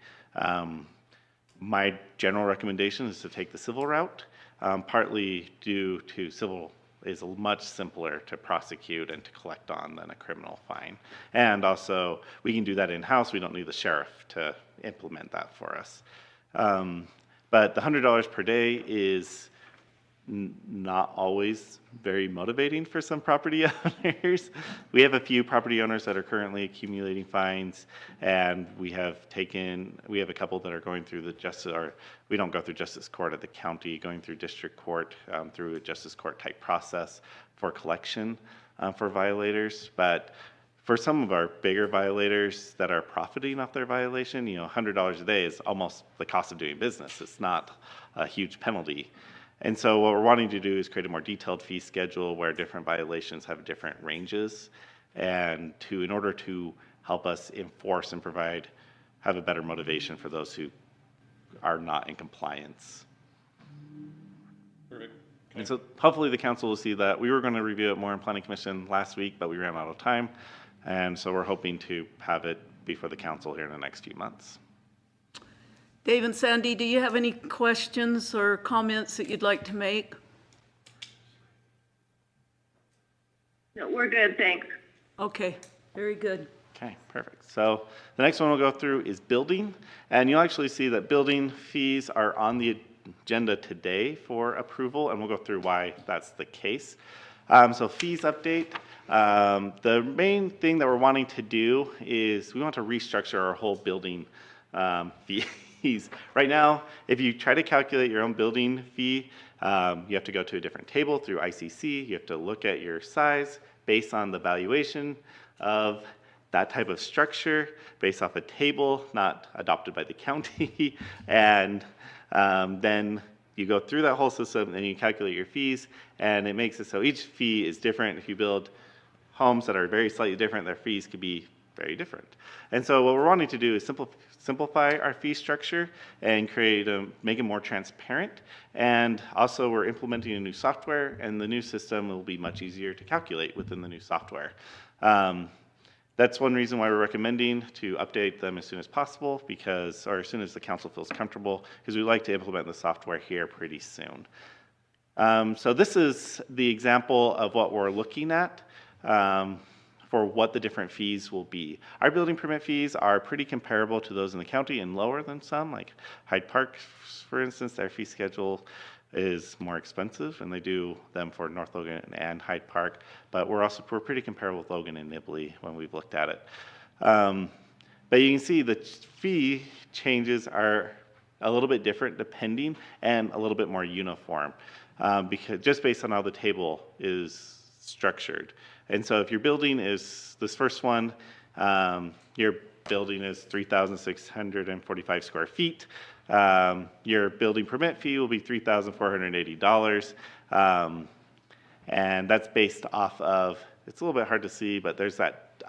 My general recommendation is to take the civil route, partly due to civil is much simpler to prosecute and to collect on than a criminal fine. And also, we can do that in-house. We don't need the sheriff to implement that for us. But the $100 per day is not always very motivating for some property owners. We have a few property owners that are currently accumulating fines, and we have a couple that are going through the justice, or we don't go through justice court at the county, going through district court through a justice court type process for collection for violators. But for some of our bigger violators that are profiting off their violation, $100 a day is almost the cost of doing business. It's not a huge penalty. And so what we're wanting to do is create a more detailed fee schedule where different violations have different ranges, and in order to help us enforce and have a better motivation for those who are not in compliance. Perfect. And so hopefully the council will see that. We were going to review it more in Planning Commission last week, but we ran out of time. And so we're hoping to have it before the council here in the next few months. Dave and Sandy, do you have any questions or comments that you'd like to make? No, we're good, thanks. Okay, very good. Okay, perfect. So the next one we'll go through is building. And you'll actually see that building fees are on the agenda today for approval, and we'll go through why that's the case. So fees update. The main thing that we're wanting to do is we want to restructure our whole building fees. Right now, if you try to calculate your own building fee, you have to go to a different table through ICC. You have to look at your size based on the valuation of that type of structure, based off a table not adopted by the county. And then you go through that whole system and you calculate your fees, and it makes it so each fee is different. If you build homes that are very slightly different, their fees could be very different. And so what we're wanting to do is simplify our fee structure and make it more transparent. And also we're implementing a new software, and the new system will be much easier to calculate within the new software. That's one reason why we're recommending to update them as soon as possible, or as soon as the council feels comfortable, because we'd like to implement the software here pretty soon. So this is the example of what we're looking at for what the different fees will be. Our building permit fees are pretty comparable to those in the county and lower than some, like Hyde Park, for instance. Their fee schedule is more expensive, and they do them for North Logan and Hyde Park, but we're pretty comparable with Logan and Nibley when we've looked at it. But you can see the fee changes are a little bit different depending and a little bit more uniform because just based on how the table is structured. And so if your building is this first one, your building is 3,645 square feet. Your building permit fee will be $3,480. And that's based off of, it's a little bit hard to see, but there's that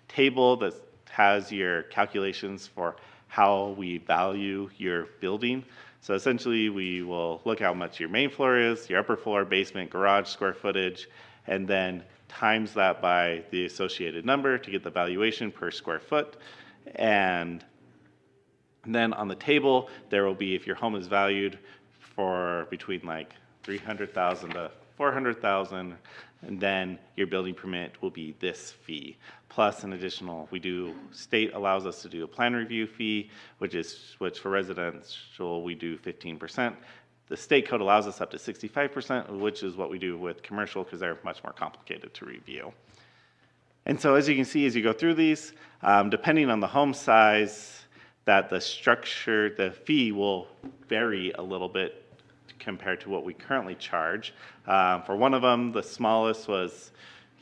table that has your calculations for how we value your building. So essentially, we will look how much your main floor is, your upper floor, basement, garage, square footage, and then times that by the associated number to get the valuation per square foot. And then on the table, there will be, if your home is valued for between like 300,000 to 400,000, and then your building permit will be this fee, plus an additional, state allows us to do a plan review fee, which for residential, we do 15%. The state code allows us up to 65%, which is what we do with commercial because they're much more complicated to review. And so as you can see, as you go through these, depending on the home size, that the structure, the fee will vary a little bit compared to what we currently charge. For one of them, the smallest was,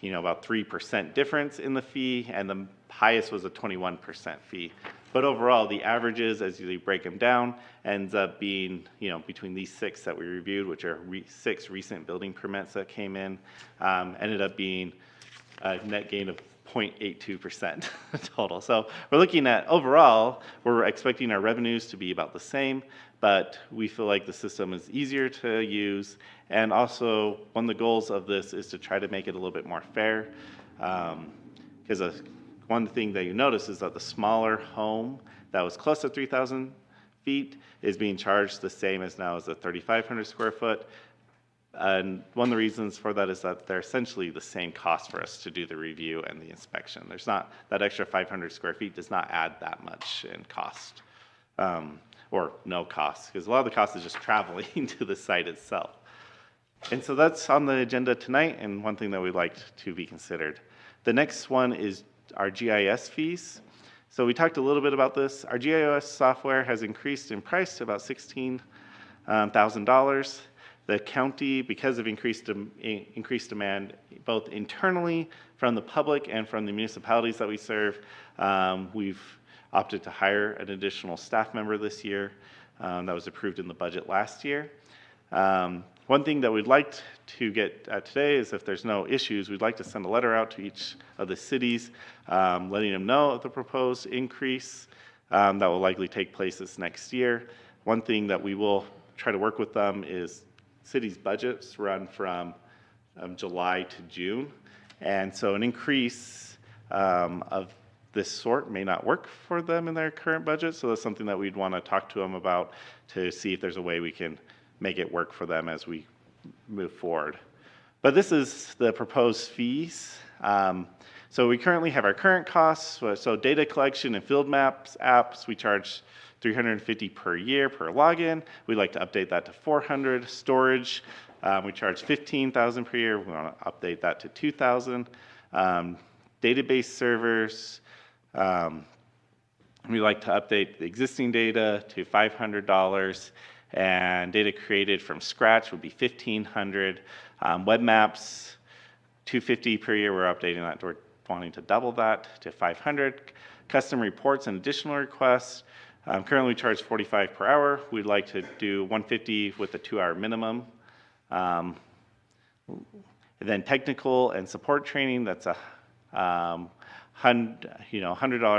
about 3% difference in the fee, and the highest was a 21% fee. But overall, the averages, as you break them down, ends up being, between these 6 that we reviewed, which are 6 recent building permits that came in, ended up being a net gain of 0.82% total. So we're looking at, overall, we're expecting our revenues to be about the same, but we feel like the system is easier to use. And also, one of the goals of this is to try to make it a little bit more fair. Because one thing that you notice is that the smaller home that was close to 3,000 feet is being charged the same as now as the 3,500 square foot. And one of the reasons for that is that they're essentially the same cost for us to do the review and the inspection. There's not, that extra 500 square feet does not add that much in cost, or no cost, because a lot of the cost is just traveling to the site itself. And so that's on the agenda tonight, and one thing that we'd like to be considered. The next one is our GIS fees. So we talked a little bit about this. Our GIS software has increased in price to about $16,000. The county, because of increased demand, both internally from the public and from the municipalities that we serve, we've opted to hire an additional staff member this year. That was approved in the budget last year. One thing that we'd like to get at today is if there's no issues, we'd like to send a letter out to each of the cities, letting them know of the proposed increase that will likely take place this next year. One thing that we will try to work with them is cities' budgets run from July to June, and so an increase of this sort may not work for them in their current budget, so that's something that we'd want to talk to them about to see if there's a way we can make it work for them as we move forward. But this is the proposed fees. So we currently have our current costs, so data collection and field maps apps, we charge $350 per year per login. We'd like to update that to $400. Storage, we charge $15,000 per year. We want to update that to $2,000. Database servers, we like to update the existing data to $500, and data created from scratch would be $1,500. Web maps, $250 per year. We're updating that. We're wanting to double that to $500. Custom reports and additional requests. Currently, we charge $45 per hour. We'd like to do $150 with a 2-hour minimum. And then technical and support training, that's $100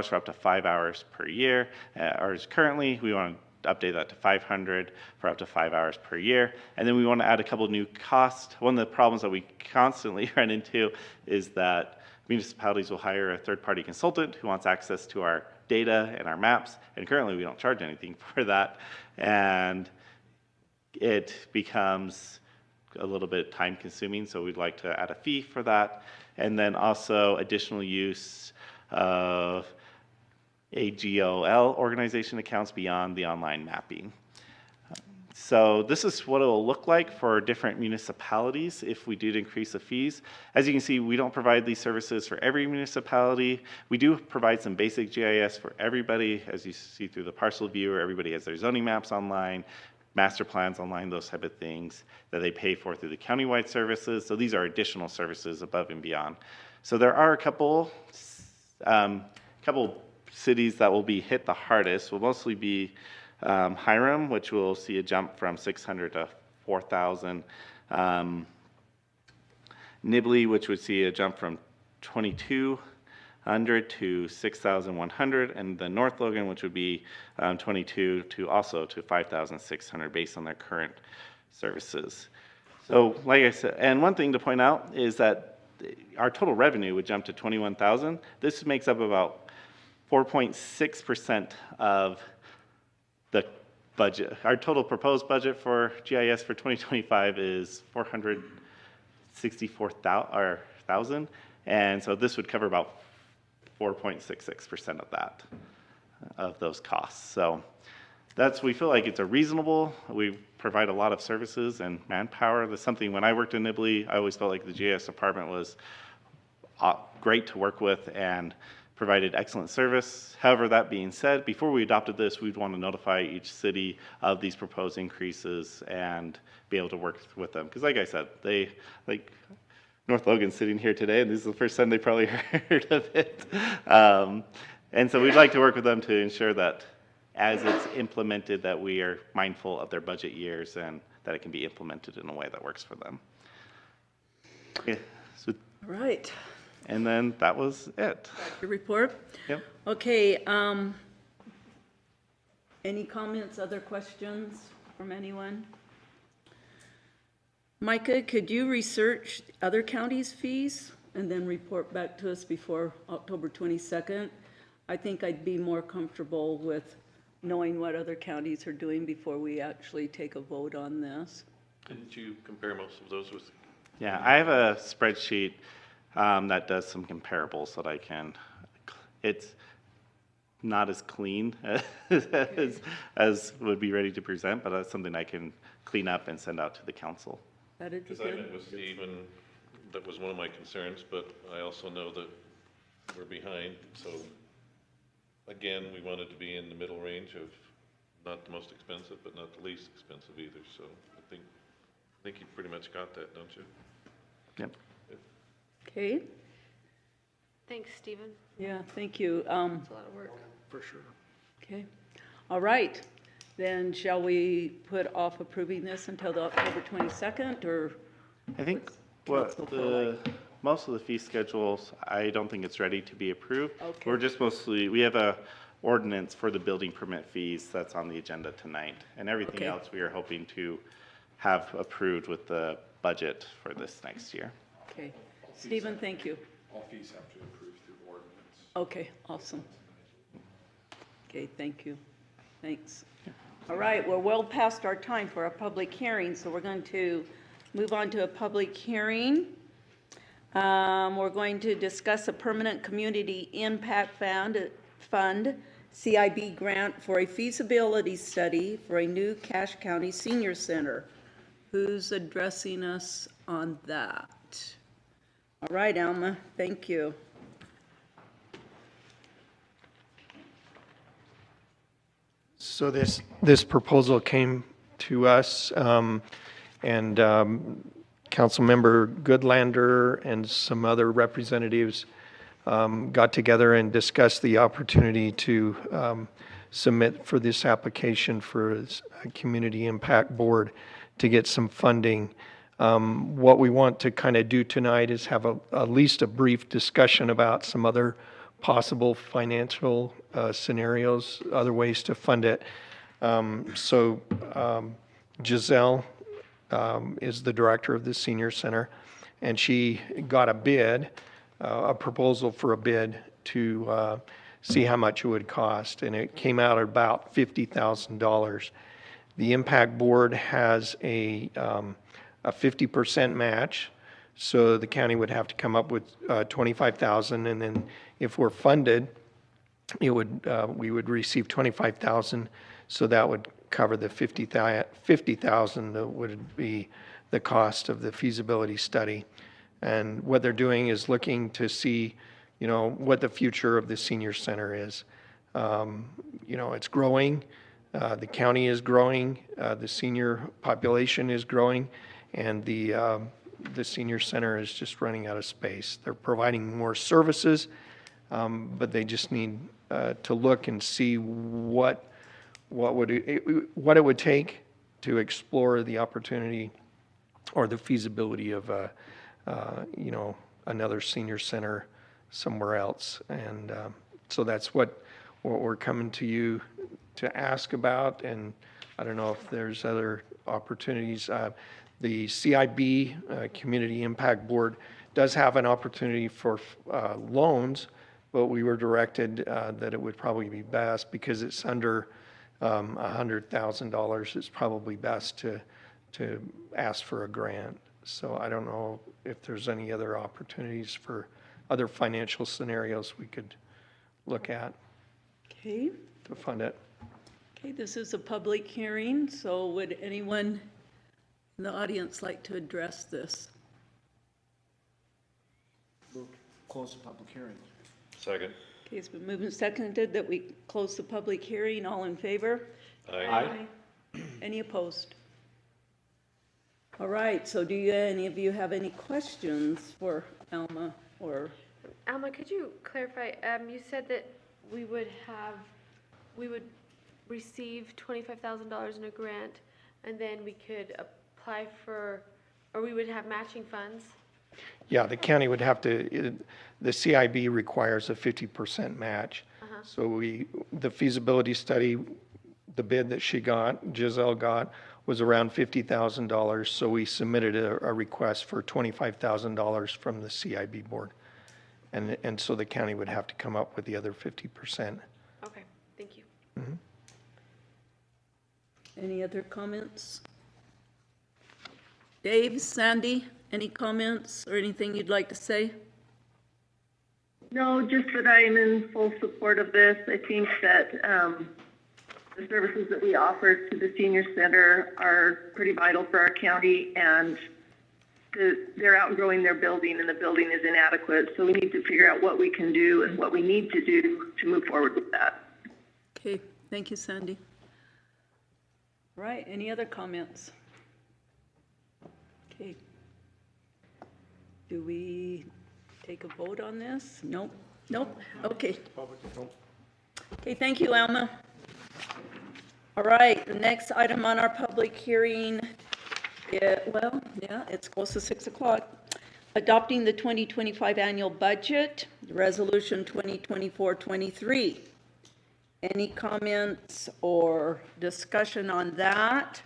for up to 5 hours per year. Ours currently, we want to update that to $500 for up to 5 hours per year. And then we want to add a couple new costs. One of the problems that we constantly run into is that municipalities will hire a third-party consultant who wants access to our data and our maps, and currently we don't charge anything for that, and it becomes a little bit time-consuming, so we'd like to add a fee for that, and then also additional use of AGOL organization accounts beyond the online mapping. So this is what it will look like for different municipalities if we did increase the fees. As you can see, we don't provide these services for every municipality. We do provide some basic GIS for everybody. As you see through the parcel viewer, everybody has their zoning maps online, master plans online, those type of things that they pay for through the countywide services. So these are additional services above and beyond. So there are a couple cities that will be hit the hardest. Will mostly be Hiram, which will see a jump from 600 to 4,000. Nibley, which would see a jump from 2,200 to 6,100, and the North Logan, which would be 22 to also to 5,600 based on their current services. So like I said, and one thing to point out is that our total revenue would jump to 21,000. This makes up about 4.6% of the budget. Our total proposed budget for GIS for 2025 is 464,000, and so this would cover about 4.66% of that, of those costs. So we feel like it's a reasonable. We provide a lot of services and manpower. That's something when I worked in Nibley, I always felt like the GIS department was great to work with and provided excellent service. However, that being said, before we adopted this, we'd want to notify each city of these proposed increases and be able to work with them. Because like I said, North Logan's sitting here today, and this is the first time they probably heard of it. And so we'd like to work with them to ensure that as it's implemented, that we are mindful of their budget years and that it can be implemented in a way that works for them. Okay, so, All right. and then that was it. Your report? Yep. Okay, any comments, other questions from anyone? Micah, could you research other counties' fees and then report back to us before October 22nd? I think I'd be more comfortable with knowing what other counties are doing before we actually take a vote on this. Didn't you compare most of those with? Yeah, I have a spreadsheet that does some comparables that I can. It's not as clean as would be ready to present, but that's something I can clean up and send out to the council. That'd be Because I good. met with Steve, and that was one of my concerns, but I also know that we're behind, so again, we wanted to be in the middle range of not the most expensive, but not the least expensive either, so I think you pretty much got that, don't you? Yep. Okay, Thanks, Stephen. yeah, thank you. It's a lot of work. For sure. Okay, all right. Then shall we put off approving this until the October 22nd, or? I think council feel most of the fee schedules, I don't think it's ready to be approved. Okay. We're just we have a ordinance for the building permit fees that's on the agenda tonight. And everything Okay. else we are hoping to have approved with the budget for this next year. Okay, Stephen, tance you. All fees have to be approved through ordinance. Okay, awesome. Okay, thank you. Thanks. All right, we're well past our time for a public hearing, so we're going to move on to a public hearing. We're going to discuss a permanent community impact fund CIB grant for a feasibility study for a new Cache County Senior Center. Who's addressing us on that? All right, Alma, thank you. So this proposal came to us, and Councilmember Goodlander and some other representatives got together and discussed the opportunity to submit for this application for a community impact board to get some funding. What we want to kind of do tonight is have at least a brief discussion about some other possible financial scenarios, other ways to fund it. Giselle is the director of the senior center, and she got a bid, a proposal for a bid to see how much it would cost, and it came out at about $50,000. The impact board has a 50% match, so the county would have to come up with $25,000, and then if we're funded, we would receive $25,000, so that would cover the $50,000 that would be the cost of the feasibility study. And what they're doing is looking to see, what the future of the senior center is. It's growing. The county is growing. The senior population is growing, and the senior center is just running out of space. They're providing more services, but they just need to look and see what it would take to explore the opportunity or the feasibility of another senior center somewhere else. And so that's what we're coming to you to ask about. And I don't know if there's other opportunities. The CIB, Community Impact Board, does have an opportunity for loans, but we were directed that it would probably be best, because it's under $100,000, it's probably best to ask for a grant. So I don't know if there's any other opportunities for other financial scenarios we could look at Okay. to fund it. Okay, this is a public hearing, so would anyone in the audience like to address this? Move to close the public hearing. Second. Okay, it's been moved and seconded that we close the public hearing. All in favor? Aye. Any opposed? All right, so do any of you have any questions for Alma or? Alma, could you clarify, you said that we would receive $25,000 in a grant, and then we could apply for, or we would have matching funds? Yeah, the county would have to, the CIB requires a 50% match. So the feasibility study, the bid that Giselle got, was around $50,000. So we submitted a request for $25,000 from the CIB board. And so the county would have to come up with the other 50%. Okay, thank you. Any other comments? Dave, Sandy, any comments or anything you'd like to say? No, just that I am in full support of this. I think that the services that we offer to the senior center are pretty vital for our county, and they're outgrowing their building, and the building is inadequate. So we need to figure out what we can do and what we need to do to move forward with that. Okay, thank you, Sandy. All right, any other comments? Okay. Do we take a vote on this? Nope, nope, okay. Okay, thank you, Alma. All right, the next item on our public hearing, it's close to 6 o'clock. Adopting the 2025 annual budget, Resolution 2024-23. Any comments or discussion on that?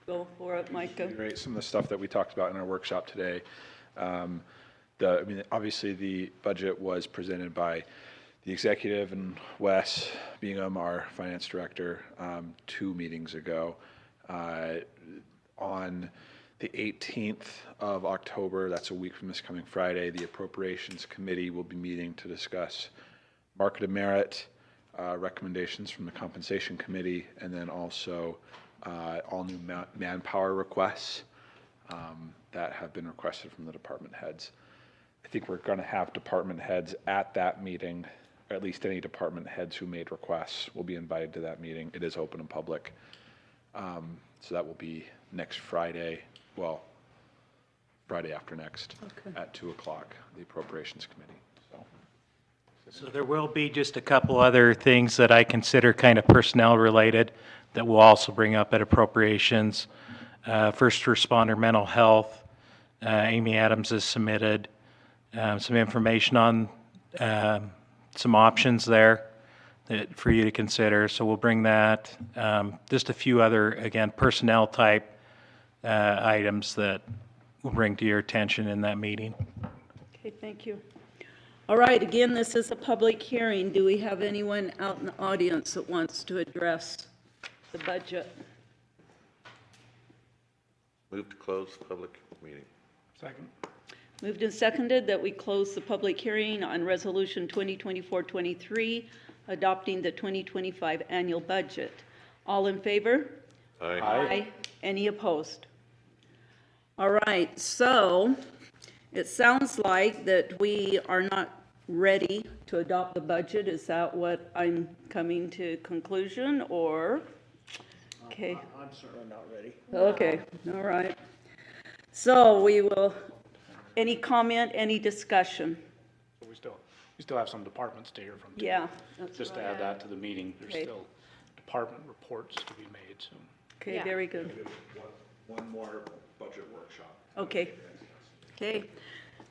Go for it, Micah. Right, some of the stuff that we talked about in our workshop today. Obviously the budget was presented by the executive and Wes Bingham, our finance director, 2 meetings ago. On the 18th of October, that's a week from this coming Friday, the Appropriations Committee will be meeting to discuss market of merit, recommendations from the Compensation Committee, and then also all new manpower requests that have been requested from the department heads. I think we're going to have department heads at that meeting, or at least any department heads who made requests will be invited to that meeting. It is open and public. So that will be next Friday, Friday after next at 2 o'clock, the Appropriations Committee. So there will be just a couple other things that I consider kind of personnel related that we'll also bring up at appropriations. First responder mental health, Amy Adams has submitted some information on some options there for you to consider. So we'll bring that. Just a few other, again, personnel type items that we'll bring to your attention in that meeting. Okay, thank you. All right, again, this is a public hearing. Do we have anyone out in the audience that wants to address the budget? Move to close public meeting. Second. Moved and seconded that we close the public hearing on Resolution 2024-23, adopting the 2025 annual budget. All in favor? Aye. Any opposed? All right, so it sounds like that we are not ready to adopt the budget. Is that what I'm coming to conclusion, or? Okay. I'm certainly not ready. Okay, all right. So we will, any comment, any discussion? We still have some departments to hear from. too. Yeah, that's Just to right. add that to the meeting, there's Okay. still department reports to be made, so. Okay, Yeah. very good. One more budget workshop. Okay. Okay,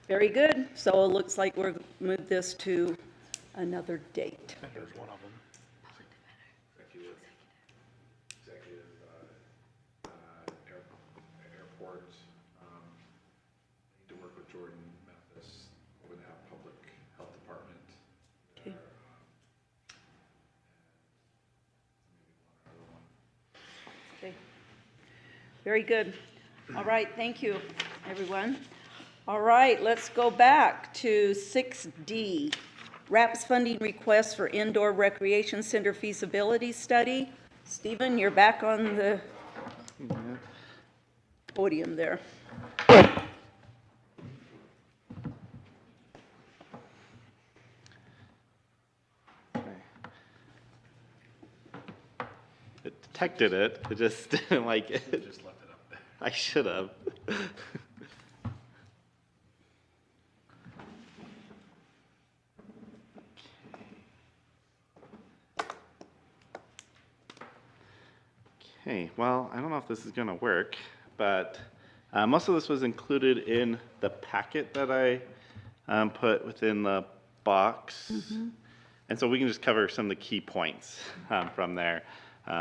very good. So it looks like we're move this to another date. And there's one of them. Executive, airport, need to work with Jordan Mathis, we're gonna have public health department. Okay. Okay. Very good. All right, thank you, everyone. All right, let's go back to 6D. RAPS funding request for indoor recreation center feasibility study. Stephen, you're back on the podium there. It detected it, it just didn't like it. Just left it up there. I should have. Okay, well, I don't know if this is gonna work, but most of this was included in the packet that I put within the box. And so we can just cover some of the key points from there,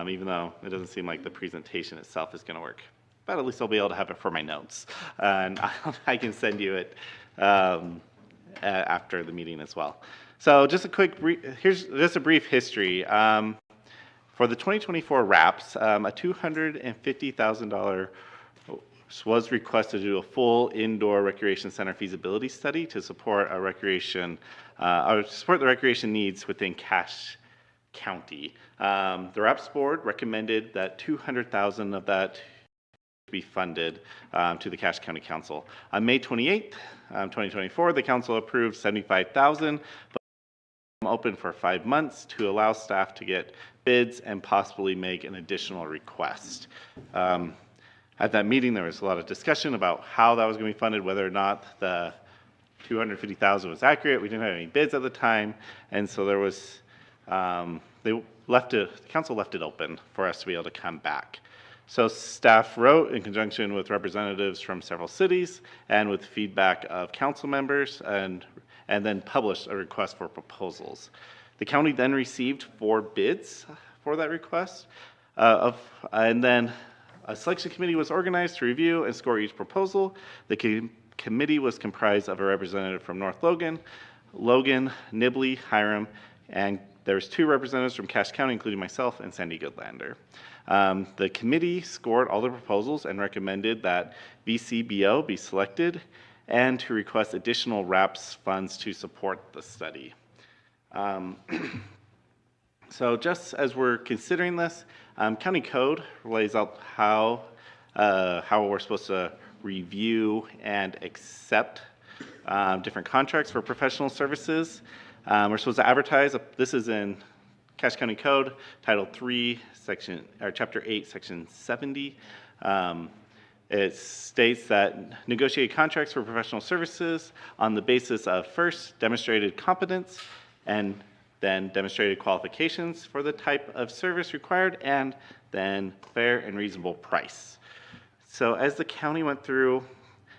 even though it doesn't seem like the presentation itself is gonna work. But at least I'll be able to have it for my notes. And I can send you it after the meeting as well. So just a quick, here's just a brief history. For the 2024 RAPS, a $250,000 was requested to do a full indoor recreation center feasibility study to support a recreation, or support the recreation needs within Cache County. The RAPS board recommended that $200,000 of that be funded to the Cache County Council. On May 28th, 2024, the council approved $75,000, but open for 5 months to allow staff to get bids and possibly make an additional request. At that meeting, there was a lot of discussion about how that was going to be funded, whether or not the $250,000 was accurate. We didn't have any bids at the time, and so there was the council left it open for us to be able to come back. So staff wrote in conjunction with representatives from several cities and with feedback of council members, and then published a request for proposals. The county then received 4 bids for that request, and then a selection committee was organized to review and score each proposal. The committee was comprised of a representative from North Logan, Nibley, Hiram, and there was 2 representatives from Cache County, including myself and Sandy Goodlander. The committee scored all the proposals and recommended that VCBO be selected and to request additional RAPS funds to support the study. So just as we're considering this, county code lays out how we're supposed to review and accept different contracts for professional services. We're supposed to advertise, this is in Cache County Code, Title 3, Chapter 8, Section 70. It states that negotiate contracts for professional services on the basis of first, demonstrated competence, and then demonstrated qualifications for the type of service required, and then fair and reasonable price. So as the county went through,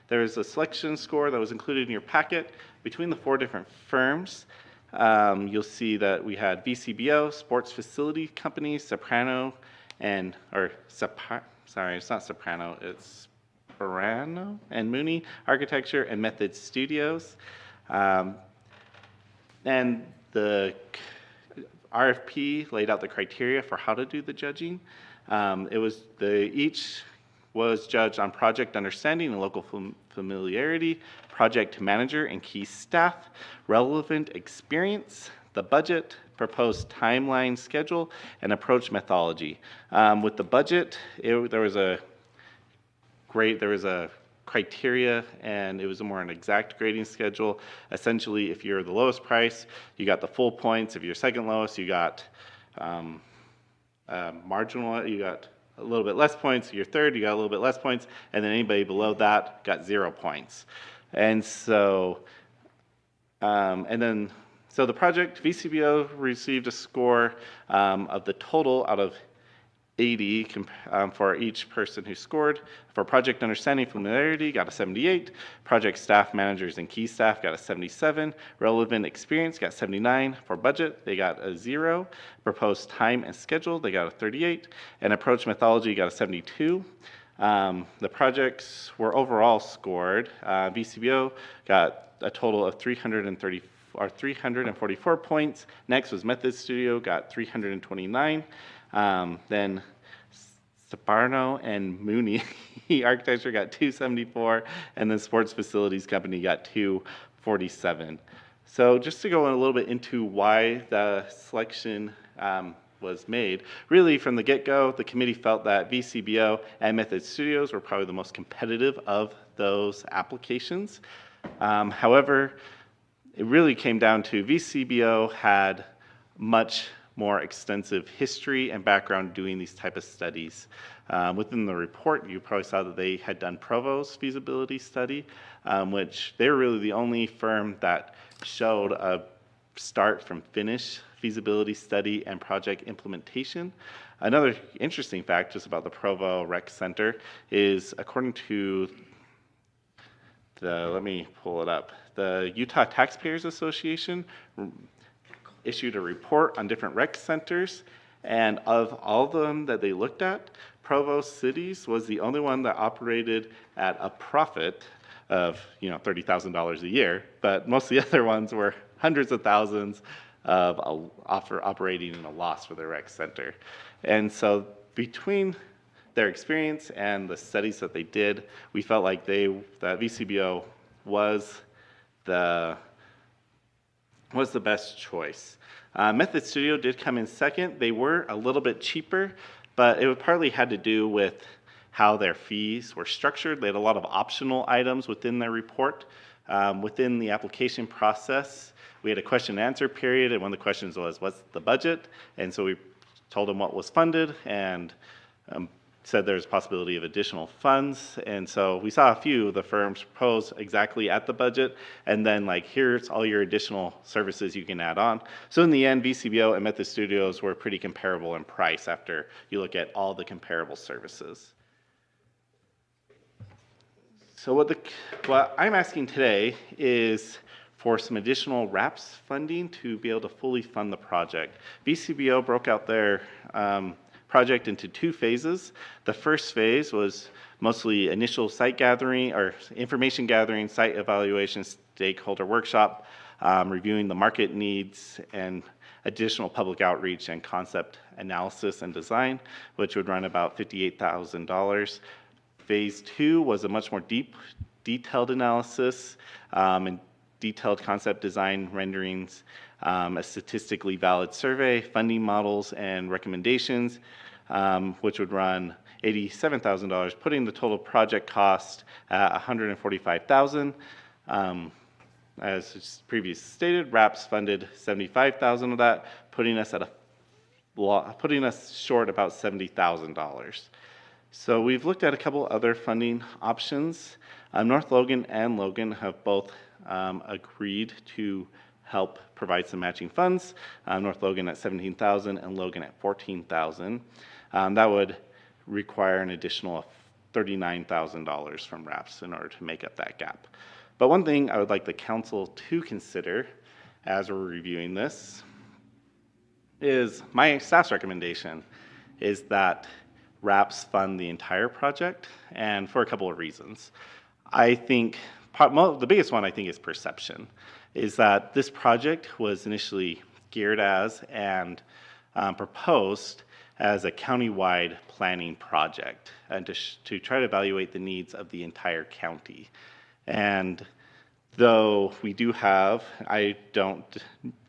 there was a selection score that was included in your packet between the 4 different firms. You'll see that we had VCBO, Sports Facility Company, Soprano, sorry, it's not Soprano, it's Sparano and Mooney Architecture and Method Studios. And the RFP laid out the criteria for how to do the judging. Each was judged on project understanding and local familiarity, project manager and key staff, relevant experience, the budget, proposed timeline schedule, and approach methodology. With the budget, there was a criteria, and it was a more an exact grading schedule. Essentially, if you're the lowest price, you got the full points. If you're second lowest, you got marginal, you got a little bit less points. If you're third, you got a little bit less points, and then anybody below that got 0 points. And so, so the project, VCBO received a score of the total out of 80 for each person who scored. For project understanding familiarity, got a 78. Project staff managers and key staff got a 77. Relevant experience got 79. For budget, they got a 0. Proposed time and schedule, they got a 38. And approach methodology got a 72. The projects were overall scored. VCBO got a total of 344 points. Next was Method Studio, got 329. Then Saparno and Mooney Architecture got 274, and the Sports Facilities Company got 247. So just to go a little bit into why the selection was made, really from the get-go, the committee felt that VCBO and Method Studios were probably the most competitive of those applications. However, it really came down to VCBO had much more extensive history and background doing these type of studies. Within the report, you probably saw that they had done Provo's feasibility study, which they were really the only firm that showed a start from finish feasibility study and project implementation. Another interesting fact just about the Provo Rec Center is, according to let me pull it up, the Utah Taxpayers Association issued a report on different rec centers, and of all of them that they looked at, Provo Cities was the only one that operated at a profit of $30,000 a year, but most of the other ones were hundreds of thousands of operating in a loss for their rec center. And so between their experience and the studies that they did, we felt like that VCBO was the best choice. Method Studio did come in second. They were a little bit cheaper, but it partly had to do with how their fees were structured. They had a lot of optional items within their report. Within the application process, we had a question and answer period, and one of the questions was, what's the budget? And so we told them what was funded, and said there's a possibility of additional funds. And so we saw a few of the firms propose exactly at the budget, and then here's all your additional services you can add on. So in the end, VCBO and Method Studios were pretty comparable in price after you look at all the comparable services. So what I'm asking today is for some additional RAPS funding to be able to fully fund the project. VCBO broke out their project into 2 phases. The first phase was mostly initial site gathering or information gathering, site evaluation, stakeholder workshop, reviewing the market needs, and additional public outreach and concept analysis and design, which would run about $58,000. Phase 2 was a much more detailed analysis and detailed concept design renderings, a statistically valid survey, funding models, and recommendations, which would run $87,000, putting the total project cost at $145,000. As previously stated, RAPS funded $75,000 of that, putting us short about $70,000. So we've looked at a couple other funding options. North Logan and Logan have both agreed to help provide some matching funds. North Logan at $17,000 and Logan at $14,000. That would require an additional $39,000 from RAPS in order to make up that gap. But one thing I would like the council to consider as we're reviewing this is my staff's recommendation is that RAPS fund the entire project, and for a couple of reasons. I think the biggest one I think is perception, is that this project was initially geared as and proposed as a countywide planning project and to try to evaluate the needs of the entire county. And though we do have, I don't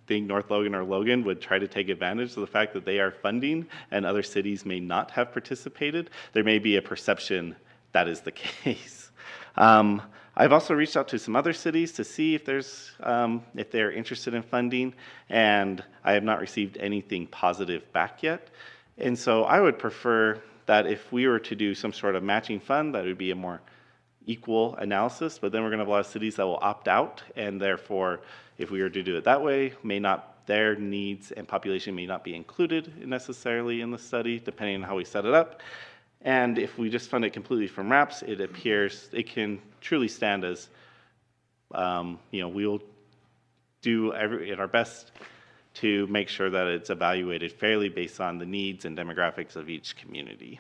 think North Logan or Logan would try to take advantage of the fact that they are funding and other cities may not have participated. There may be a perception that is the case. I've also reached out to some other cities to see if if they're interested in funding, and I have not received anything positive back yet. And so I would prefer that if we were to do some sort of matching fund, that would be a more equal analysis, but then we're going to have a lot of cities that will opt out, and therefore, if we were to do it that way, their needs and population may not be included necessarily in the study, depending on how we set it up. And if we just fund it completely from RAPS, it appears it can truly stand as, we'll do our best to make sure that it's evaluated fairly based on the needs and demographics of each community.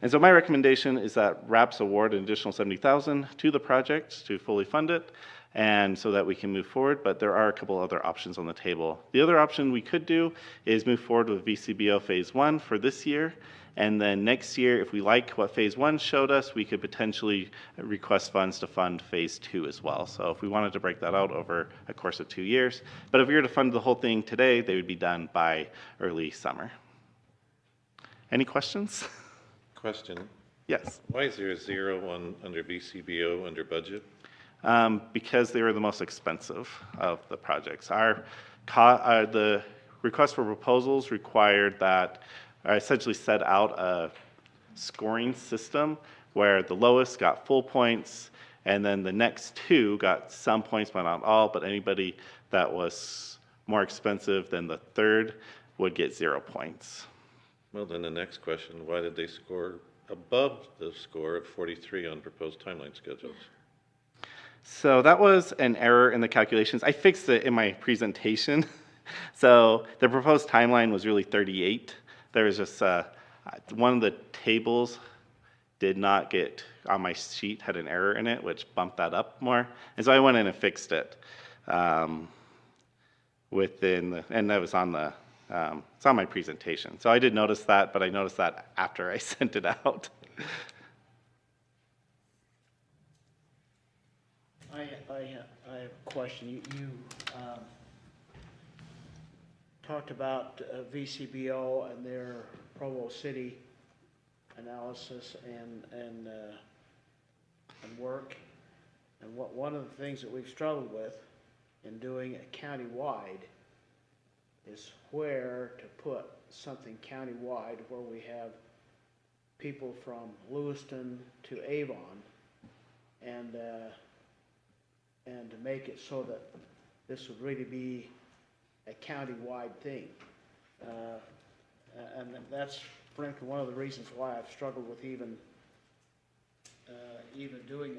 And so my recommendation is that RAPS award an additional $70,000 to the project to fully fund it, and so that we can move forward, but there are a couple other options on the table. The other option we could do is move forward with VCBO Phase 1 for this year, and then next year, if we like what Phase 1 showed us, we could potentially request funds to fund Phase 2 as well. So if we wanted to break that out over a course of 2 years, but if we were to fund the whole thing today, they would be done by early summer. Any questions? Question. Yes. Why is there a 0 under VCBO under budget? Because they were the most expensive of the projects. The request for proposals required that, I essentially set out a scoring system where the lowest got full points, and then the next two got some points, but not all, but anybody that was more expensive than the third would get 0 points. Well, then the next question, why did they score above the score of 43 on proposed timeline schedules? So that was an error in the calculations. I fixed it in my presentation. So the proposed timeline was really 38. There was just one of the tables did not get on my sheet, had an error in it, which bumped that up more. And so I went in and fixed it and that was on the, it's on my presentation. So I did notice that, but I noticed that after I sent it out. I have a question. You talked about VCBO and their Provo City analysis and work. And one of the things that we've struggled with in doing it countywide is where to put something countywide where we have people from Lewiston to Avon, and to make it so that this would really be a county-wide thing. And that's frankly one of the reasons why I've struggled with even doing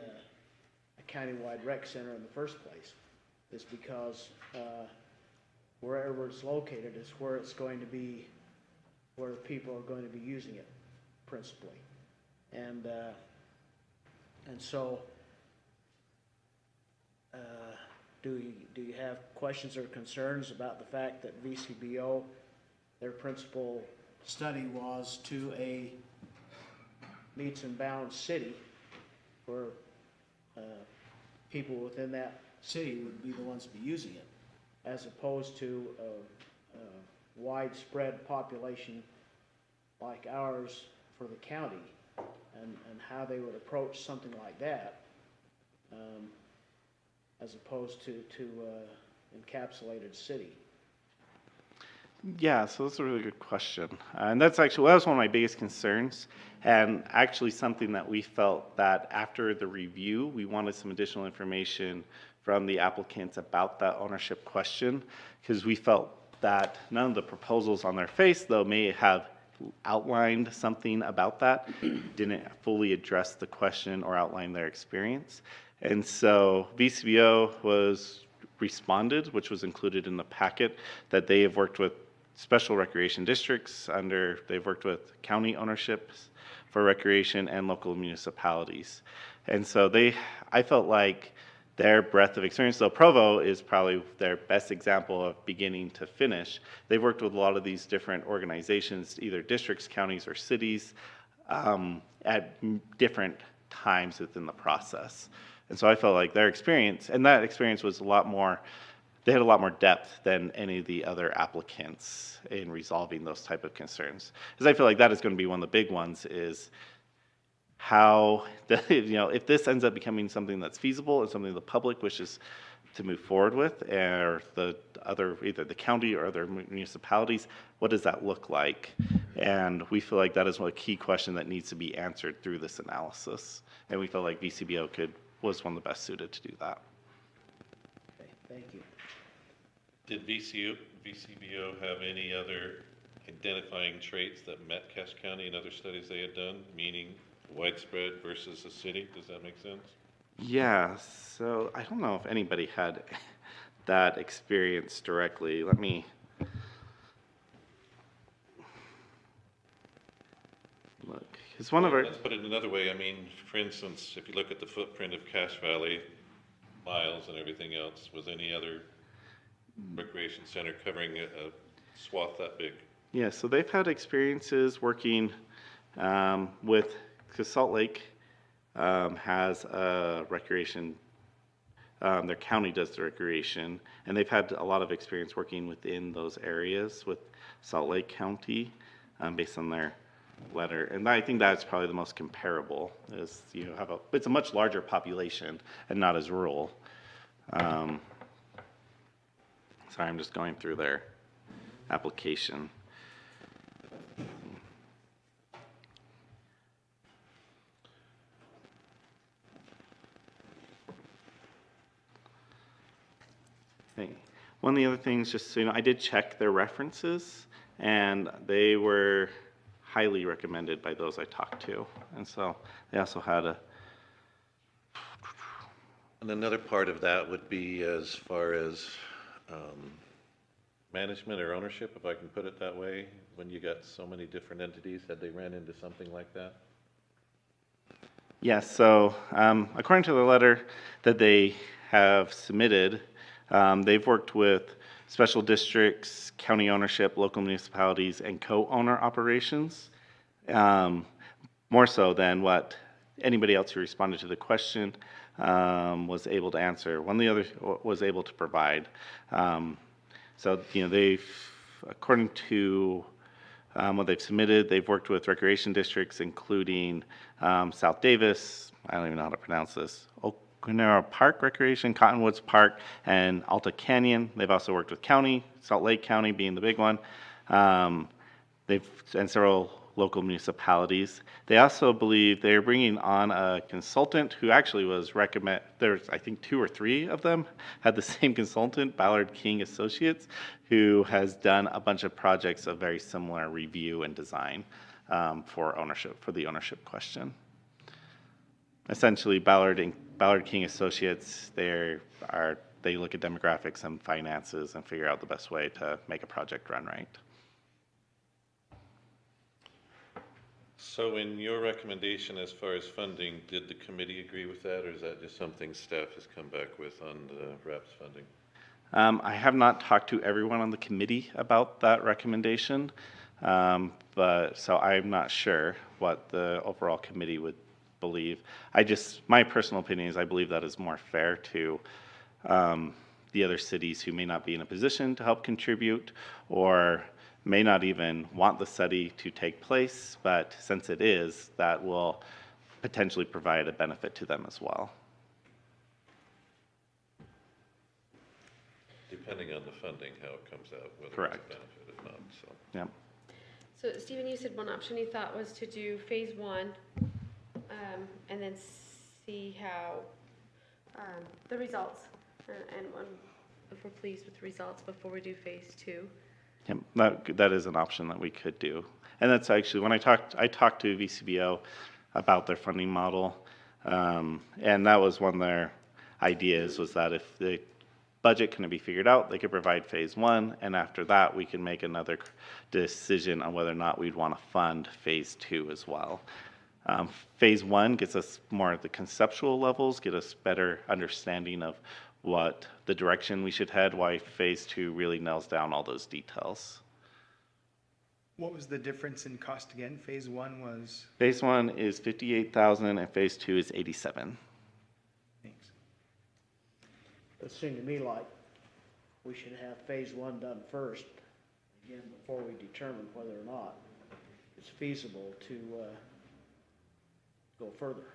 a county-wide rec center in the first place, is because wherever it's located is where it's going to be, where the people are going to be using it principally. And so do you have questions or concerns about the fact that VCBO, their principal study was to a meets and bounds city where people within that city would be the ones to be using it, as opposed to a widespread population like ours for the county, and how they would approach something like that, as opposed to encapsulated city? Yeah, so that's a really good question. And that was one of my biggest concerns, and actually something that we felt that after the review, we wanted some additional information from the applicants about that ownership question, because we felt that none of the proposals on their face, though, may have outlined something about that, didn't fully address the question or outline their experience. And so VCBO responded, which was included in the packet, that they have worked with special recreation districts they've worked with county ownerships for recreation and local municipalities. And so I felt like their breadth of experience, though Provo is probably their best example of beginning to finish, they've worked with a lot of these different organizations, either districts, counties, or cities, at different times within the process. And so I felt like their experience, and that experience was a lot more they had a lot more depth than any of the other applicants in resolving those type of concerns. Because I feel like that is going to be one of the big ones is how, if this ends up becoming something that's feasible and something the public wishes to move forward with, or either the county or other municipalities, what does that look like? And we feel like that is a key question that needs to be answered through this analysis. And we feel like VCBO was one of the best suited to do that. Okay, thank you. Did VCBO have any other identifying traits that met Cache County in other studies they had done, meaning widespread versus a city? Does that make sense? Yeah, so I don't know if anybody had that experience directly. Let me look. It's one of our. Let's put it another way. I mean, for instance, if you look at the footprint of Cache Valley, miles and everything else, was any other recreation center covering a swath that big? Yeah, so they've had experiences working with, because Salt Lake has a recreation, their county does the recreation, and they've had a lot of experience working within those areas with Salt Lake County based on their letter. And I think that's probably the most comparable, is it's a much larger population and not as rural. Sorry, I'm just going through their application. Okay. One of the other things, just so you know, I did check their references, and they were highly recommended by those I talked to. And so they also had a... And another part of that would be as far as management or ownership, if I can put it that way, when you got so many different entities, had they ran into something like that? Yes, so according to the letter that they have submitted, they've worked with special districts, county ownership, local municipalities, and co-owner operations, more so than what anybody else who responded to the question was able to answer. One of the others was able to provide. So, they've, according to what they've submitted, they've worked with recreation districts, including South Davis, I don't even know how to pronounce this, Oconero Park Recreation, Cottonwoods Park, and Alta Canyon. They've also worked with county, Salt Lake County being the big one. And several local municipalities. They also believe they're bringing on a consultant who actually was there's I think 2 or 3 of them had the same consultant, Ballard King Associates, who has done a bunch of projects of very similar review and design for the ownership question. Essentially, Ballard King Associates, they look at demographics and finances and figure out the best way to make a project run right. So in your recommendation as far as funding, did the committee agree with that, or is that just something staff has come back with on the RAPS funding? I have not talked to everyone on the committee about that recommendation, so I'm not sure what the overall committee would believe. My personal opinion is I believe that is more fair to the other cities who may not be in a position to help contribute or may not even want the study to take place, but since it is, that will potentially provide a benefit to them as well. Depending on the funding, how it comes out, whether Correct. It's a benefit or not, so. Yeah. So Stephen, you said one option you thought was to do phase 1, and then see how the results, and if we're pleased with the results before we do phase 2. Yep, that is an option that we could do. And that's actually, when I talked to VCBO about their funding model, and that was one of their ideas, was that if the budget can be figured out, they could provide phase 1, and after that, we can make another decision on whether or not we'd want to fund phase 2 as well. Phase 1 gets us more at the conceptual levels, get us better understanding of what the direction we should head, why phase 2 really nails down all those details. What was the difference in cost again? Phase 1 was? Phase 1 is $58,000 and phase 2 is $87,000. It seemed to me like we should have phase one done first, again, before we determine whether or not it's feasible to go further.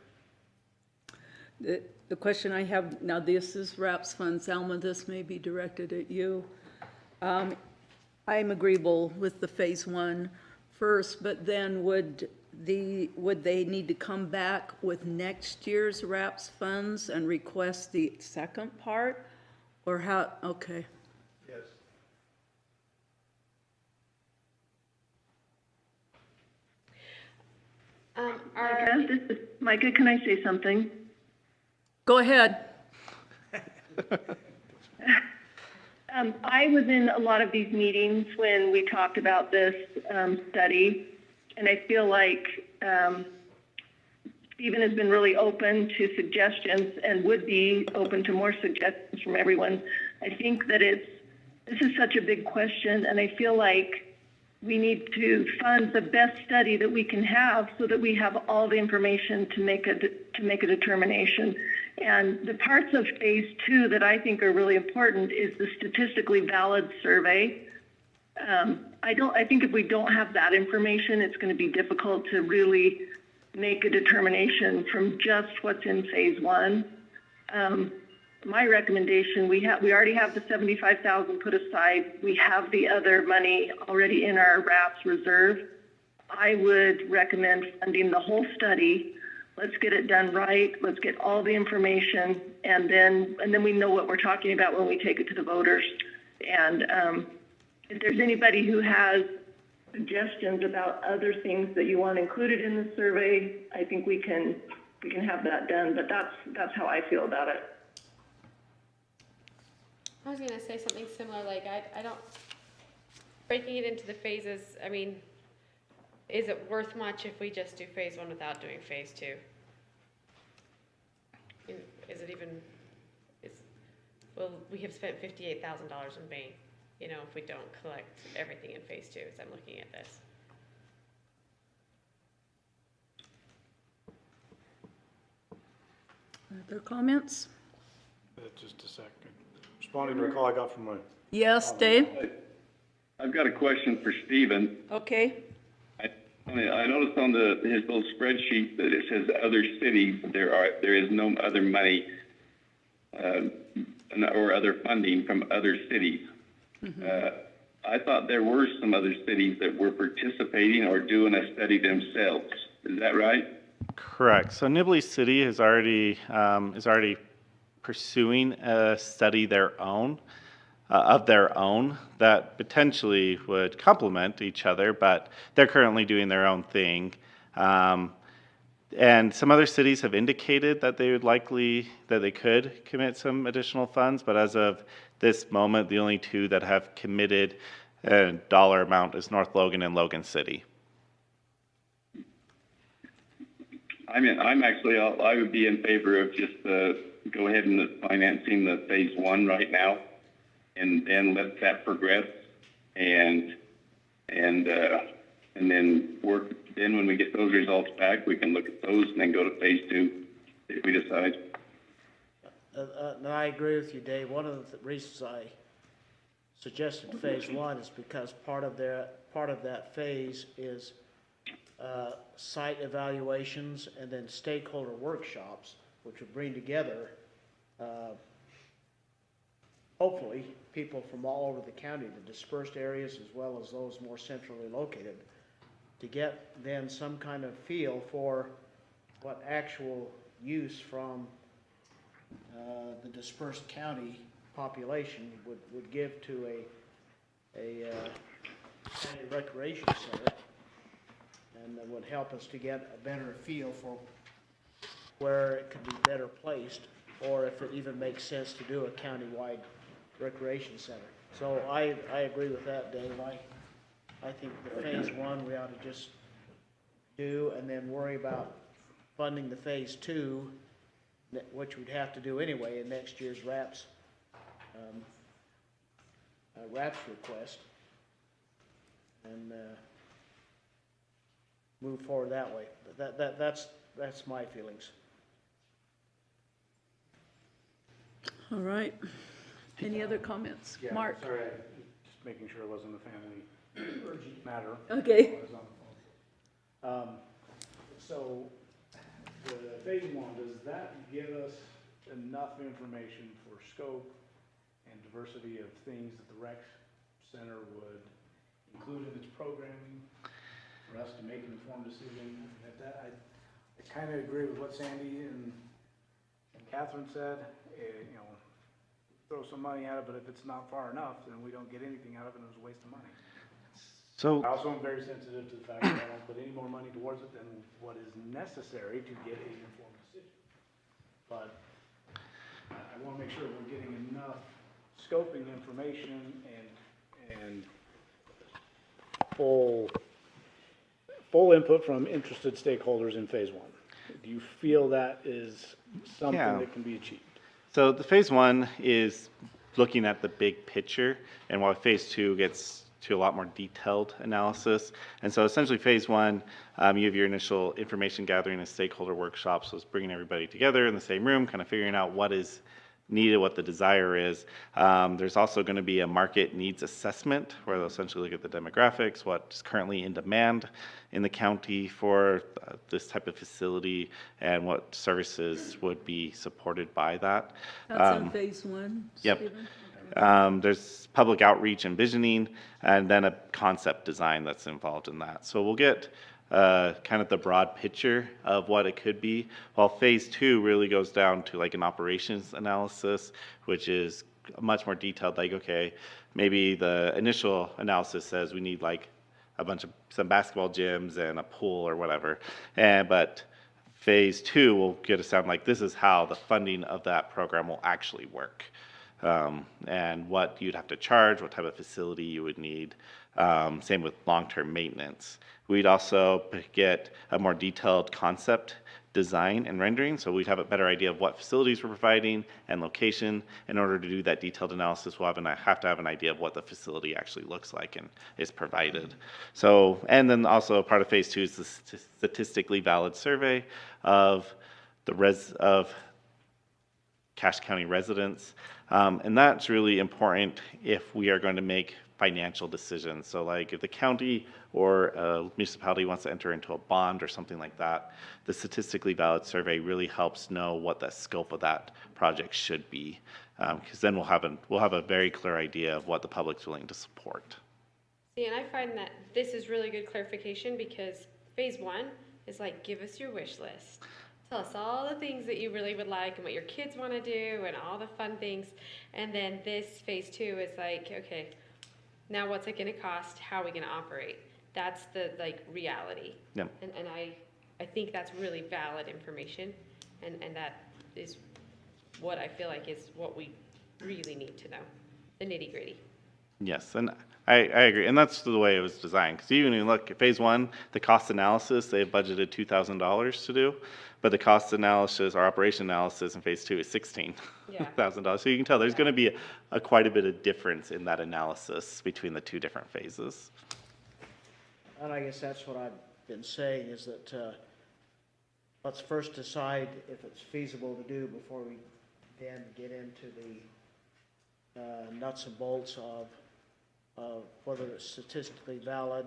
The question I have, now this is RAPS funds, Alma, this may be directed at you. I'm agreeable with the phase one first, but then would they need to come back with next year's RAPS funds and request the second part? Or how, okay. Yes. Micah, can I say something? Go ahead. I was in a lot of these meetings when we talked about this study, and I feel like Stephen has been really open to suggestions and would be open to more suggestions from everyone. I think that this is such a big question, and I feel like we need to fund the best study that we can have so that we have all the information to make a determination. And the parts of phase two that I think are really important is the statistically valid survey. I think if we don't have that information, it's going to be difficult to really make a determination from just what's in phase one. My recommendation, we already have the $75,000 put aside. We have the other money already in our RAPS reserve. I would recommend funding the whole study. Let's get it done right. Let's get all the information, and then we know what we're talking about when we take it to the voters. And if there's anybody who has suggestions about other things that you want included in the survey, I think we can have that done. But that's how I feel about it. I was going to say something similar, like I don't, breaking it into the phases, I mean, is it worth much if we just do phase one without doing phase two? Is it even, well, we have spent $58,000 in Bain, you know, if we don't collect everything in phase two, as I'm looking at this. Other comments? Just a second. Responding to a call I got from my. Yes, Dave? I've got a question for Stephen. Okay. I noticed on his little spreadsheet that it says other cities, there is no other money or other funding from other cities. I thought there were some other cities that were participating or doing a study themselves. Is that right? Correct. So Nibley City is already pursuing a study of their own that potentially would complement each other, but they're currently doing their own thing. And some other cities have indicated that they could commit some additional funds, but as of this moment, the only two that have committed a dollar amount is North Logan and Logan City. I would be in favor of just go ahead and financing the phase one right now, and then let that progress, and then work. Then when we get those results back, we can look at those and then go to phase two if we decide. No, I agree with you, Dave. One of the reasons I suggested phase one is because part of that phase is site evaluations and then stakeholder workshops, which would bring together hopefully people from all over the county, the dispersed areas as well as those more centrally located, to get then some kind of feel for what actual use from the dispersed county population would give to a county recreation center, and that would help us to get a better feel for where it could be better placed, or if it even makes sense to do a county-wide recreation center. So I agree with that, Dave. I think the phase one we ought to just do, and then worry about funding the phase two, which we'd have to do anyway in next year's RAPS request, and move forward that way. But that's my feelings. All right. Any other comments? Yeah, Mark? sorry, just making sure it wasn't a family urgent matter. Okay. while I was on the phone. So, the phase one, does that give us enough information for scope and diversity of things that the rec center would include in its programming for us to make an informed decision? At that, I kind of agree with what Sandy and Catherine said. You know, throw some money at it, but if it's not far enough, then we don't get anything out of it, and it's a waste of money. So, I also am very sensitive to the fact that I don't put any more money towards it than what is necessary to get an informed decision. But I want to make sure we're getting enough scoping information and full input from interested stakeholders in phase one. Do you feel that is something Yeah. that can be achieved? so the phase one is looking at the big picture, and while phase two gets to a lot more detailed analysis. And so essentially phase one, you have your initial information gathering and stakeholder workshops, so it's bringing everybody together in the same room, kind of figuring out what is needed, what the desire is. There's also going to be a market needs assessment where they'll essentially look at the demographics, what's currently in demand in the county for this type of facility, and what services would be supported by that. That's in phase one, Yep. Stephen? There's public outreach and visioning, and then a concept design that's involved in that. So we'll get kind of the broad picture of what it could be, while phase two really goes down to like an operations analysis, which is much more detailed, like, okay, maybe the initial analysis says we need like some basketball gyms and a pool or whatever, but phase two will get us down like, this is how the funding of that program will actually work. And what you'd have to charge, what type of facility you would need. Same with long-term maintenance. We'd also get a more detailed concept design and rendering, so we'd have a better idea of what facilities we're providing and location. In order to do that detailed analysis, we'll have to have an idea of what the facility actually looks like and is provided. So, and then also part of phase two is the statistically valid survey of of Cache County residents. And that's really important if we are going to make financial decisions. So like if the county or a municipality wants to enter into a bond or something like that, the statistically valid survey really helps know what the scope of that project should be. Because then we'll have a very clear idea of what the public's willing to support. See, and I find that this is really good clarification because phase one is like, give us your wish list. Tell us all the things that you really would like and what your kids want to do and all the fun things. And then this phase two is like, okay, now what's it going to cost? How are we going to operate? That's the like reality. Yeah. And I think that's really valid information. And that is what I feel like is what we really need to know, the nitty gritty. Yes, and I agree, and that's the way it was designed. Because even when you look at phase one, the cost analysis, they budgeted $2,000 to do, but the cost analysis, or operation analysis in phase two is $16,000. So you can tell there's going to be quite a bit of difference in that analysis between the two different phases. And I guess that's what I've been saying is that let's first decide if it's feasible to do before we then get into the nuts and bolts of whether it's statistically valid,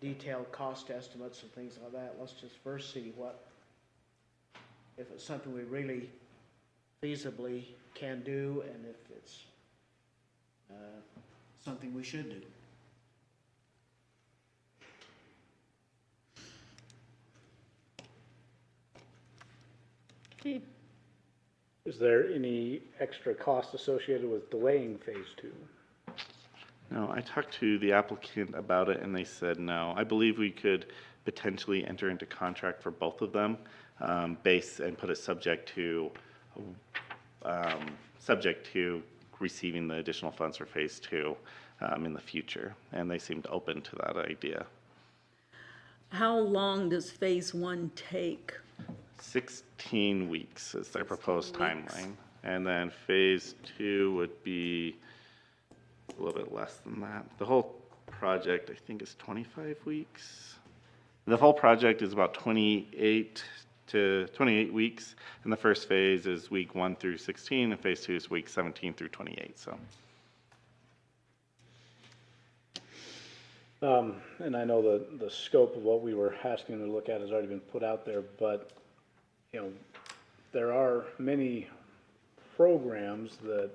detailed cost estimates and things like that. Let's just first see if it's something we really feasibly can do and if it's something we should do. Okay. Is there any extra cost associated with delaying phase two? No, I talked to the applicant about it and they said no. I believe we could potentially enter into contract for both of them, and put it subject to receiving the additional funds for phase two in the future, and they seemed open to that idea. How long does phase one take? 16 weeks is their proposed timeline, and then phase two would be a little bit less than that. The whole project, I think, is 25 weeks. The whole project is about 28 to 28 weeks, and the first phase is week 1 through 16, and phase 2 is week 17 through 28. So. And I know the scope of what we were asking them to look at has already been put out there, but, you know, there are many programs that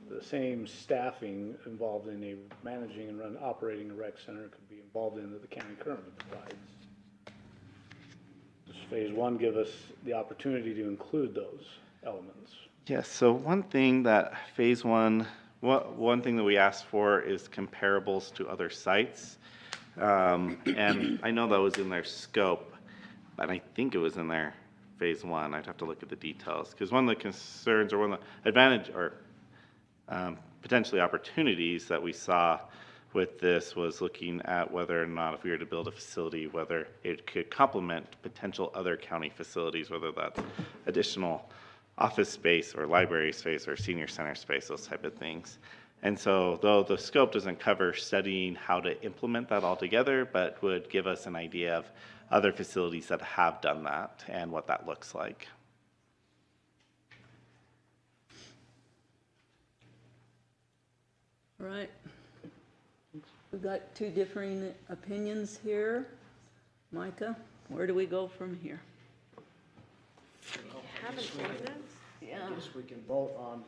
the same staffing involved in a managing and operating a rec center could be involved in that the county currently provides. Does phase 1 give us the opportunity to include those elements? Yes, so one thing that phase 1, one thing that we asked for is comparables to other sites. And I know that was in their scope, but I think it was in their phase 1. I'd have to look at the details, because one of the concerns or one of the advantage or potentially opportunities that we saw with this was looking at whether or not if we were to build a facility, whether it could complement potential other county facilities, whether that's additional office space or library space or senior center space, those type of things. And so though the scope doesn't cover studying how to implement that all together, but would give us an idea of other facilities that have done that and what that looks like. All right. We've got two differing opinions here. Micah, where do we go from here? Haven't seen this. Yeah. I guess we can vote on,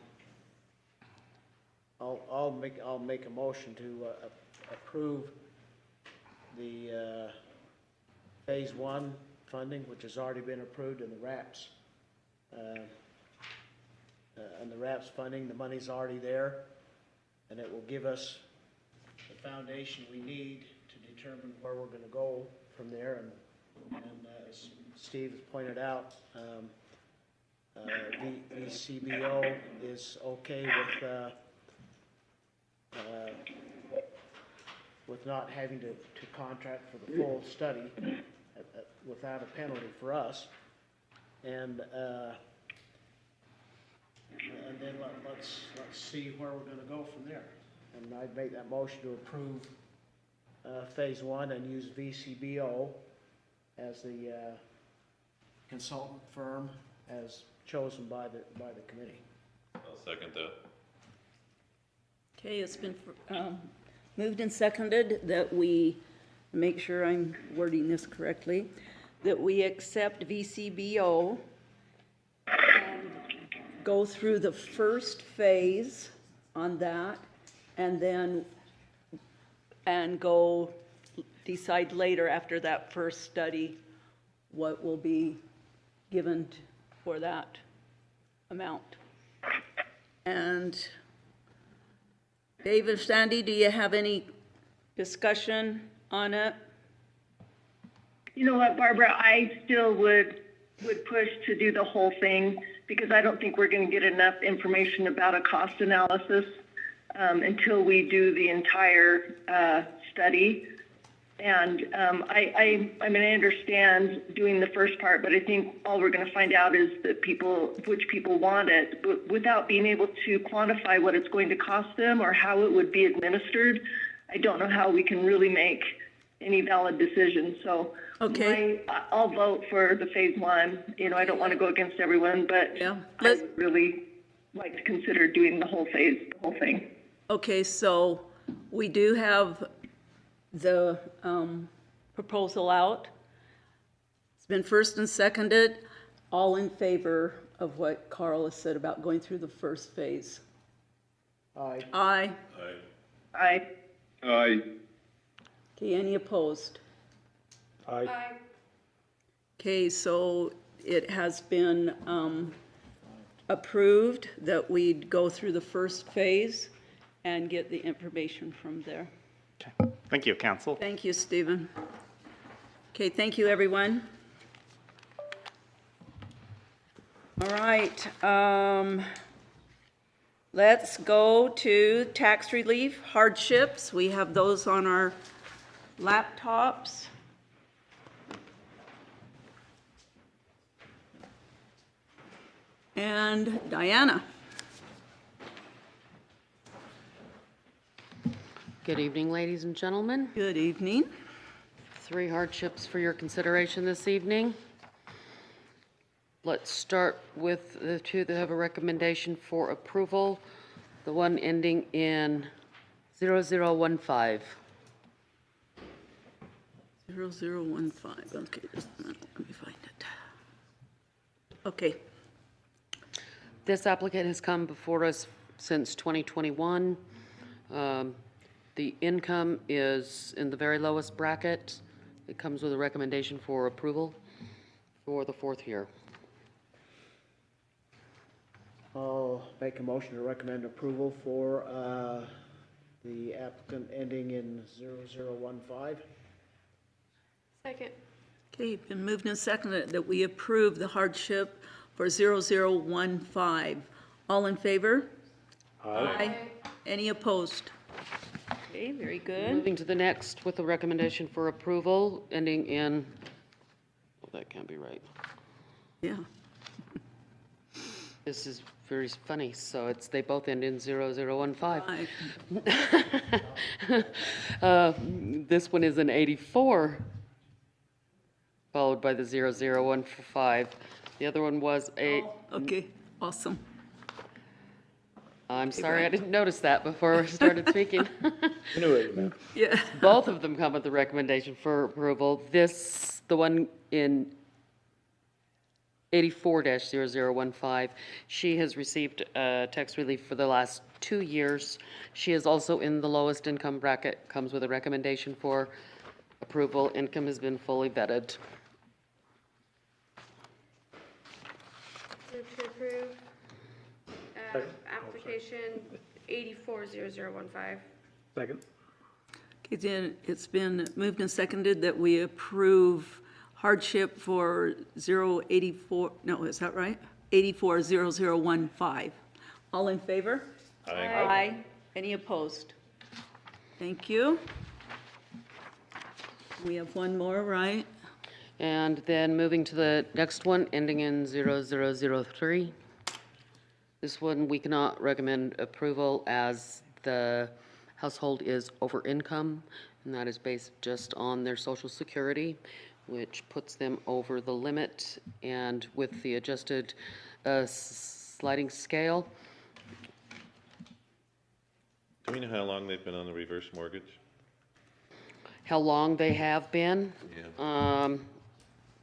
I'll make a motion to approve the phase 1 funding, which has already been approved, and the RAPS. And the RAPS funding, the money's already there, and it will give us the foundation we need to determine where we're gonna go from there. And as Steve has pointed out, VCBO is okay with not having to contract for the full study without a penalty for us. And then let's see where we're gonna go from there. And I'd make that motion to approve phase 1 and use VCBO as the consultant firm as chosen by the committee. I'll second that. Okay, it's been moved and seconded that we, make sure I'm wording this correctly, that we accept VCBO and go through the first phase on that, and then go decide later after that first study what will be given for that amount. And Dave and Sandy, do you have any discussion on it? You know what, Barbara, I still would push to do the whole thing, because I don't think we're going to get enough information about a cost analysis until we do the entire study. And I mean, I understand doing the first part, but I think all we're going to find out is that which people want it, but without being able to quantify what it's going to cost them or how it would be administered, I don't know how we can really make any valid decision. So okay, I'll vote for the phase 1. You know, I don't want to go against everyone, but yeah, I would really like to consider doing the whole phase, the whole thing. Okay, so we do have the proposal out. It's been first and seconded. All in favor of what Carl has said about going through the first phase? Aye. Aye. Aye. Aye. Aye. Okay, any opposed? Aye. Okay, so it has been approved that we'd go through the first phase and get the information from there. Okay. Thank you, council. Thank you, Stephen. Okay, thank you, everyone. All right, let's go to tax relief hardships. We have those on our laptops. And Diana. Good evening, ladies and gentlemen. Good evening. 3 hardships for your consideration this evening. Let's start with the two that have a recommendation for approval. The one ending in 0015. 0015, okay, just a minute, let me find it. Okay, This applicant has come before us since 2021. The income is in the very lowest bracket. It comes with a recommendation for approval for the 4th year. I'll make a motion to recommend approval for the applicant ending in 0015. Second. okay, been moved and seconded that we approve the hardship for 0015. All in favor? Aye. Any opposed? Okay, very good. Moving to the next with a recommendation for approval ending in, oh, that can't be right. Yeah, This is very funny, so they both end in 0015. Aye. This one is an 84, followed by the 0015. The other one was okay, awesome. I'm sorry, I didn't notice that before I started speaking. I knew what you meant. Yeah. Both of them come with the recommendation for approval. The one in 84-0015, she has received tax relief for the last 2 years. She is also in the lowest income bracket, comes with a recommendation for approval. Income has been fully vetted. Move to approve application 840015. Second. Okay, then it's been moved and seconded that we approve hardship for 084, no, is that right? 840015. All in favor? Aye. Any opposed? Thank you. We have one more, right? And then moving to the next one, ending in 0003. This one, we cannot recommend approval as the household is over income, and that is based just on their Social Security, which puts them over the limit, and with the adjusted sliding scale. Do we know how long they've been on the reverse mortgage? How long they have been? Yeah.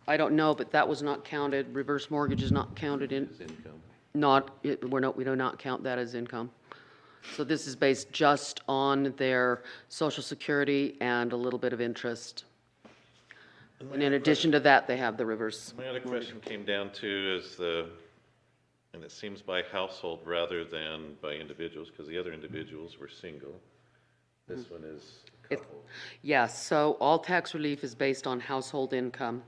I don't know, but that was not counted. Reverse mortgage is not counted in. As income. We do not count that as income. So this is based just on their Social Security and a little bit of interest. And in addition to that, they have the reverse. My other question came down to is and it seems by household rather than by individuals, because the other individuals were single. This one is couple. Yes, so all tax relief is based on household income,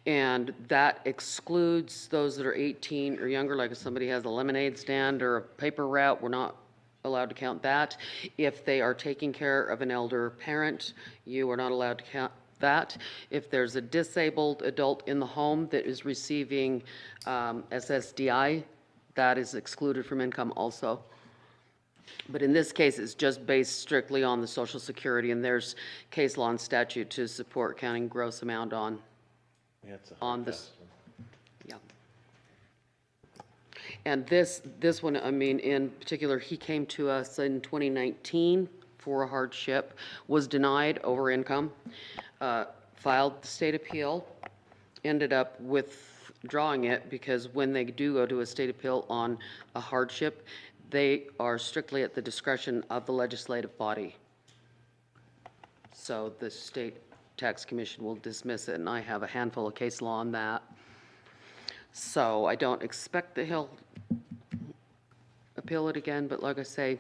and that excludes those that are 18 or younger, like if somebody has a lemonade stand or a paper route, we're not allowed to count that. If they are taking care of an elder parent, you are not allowed to count that. If there's a disabled adult in the home that is receiving SSDI, that is excluded from income also. But in this case, it's just based strictly on the Social Security, and there's case law and statute to support counting gross amount on this. Yeah. And this one, I mean, in particular, he came to us in 2019 for a hardship, was denied over income, filed the state appeal, ended up withdrawing it because when they do go to a state appeal on a hardship, they are strictly at the discretion of the legislative body. So the state tax commission will dismiss it, and I have a handful of case law on that. So I don't expect that he'll appeal it again, but like I say,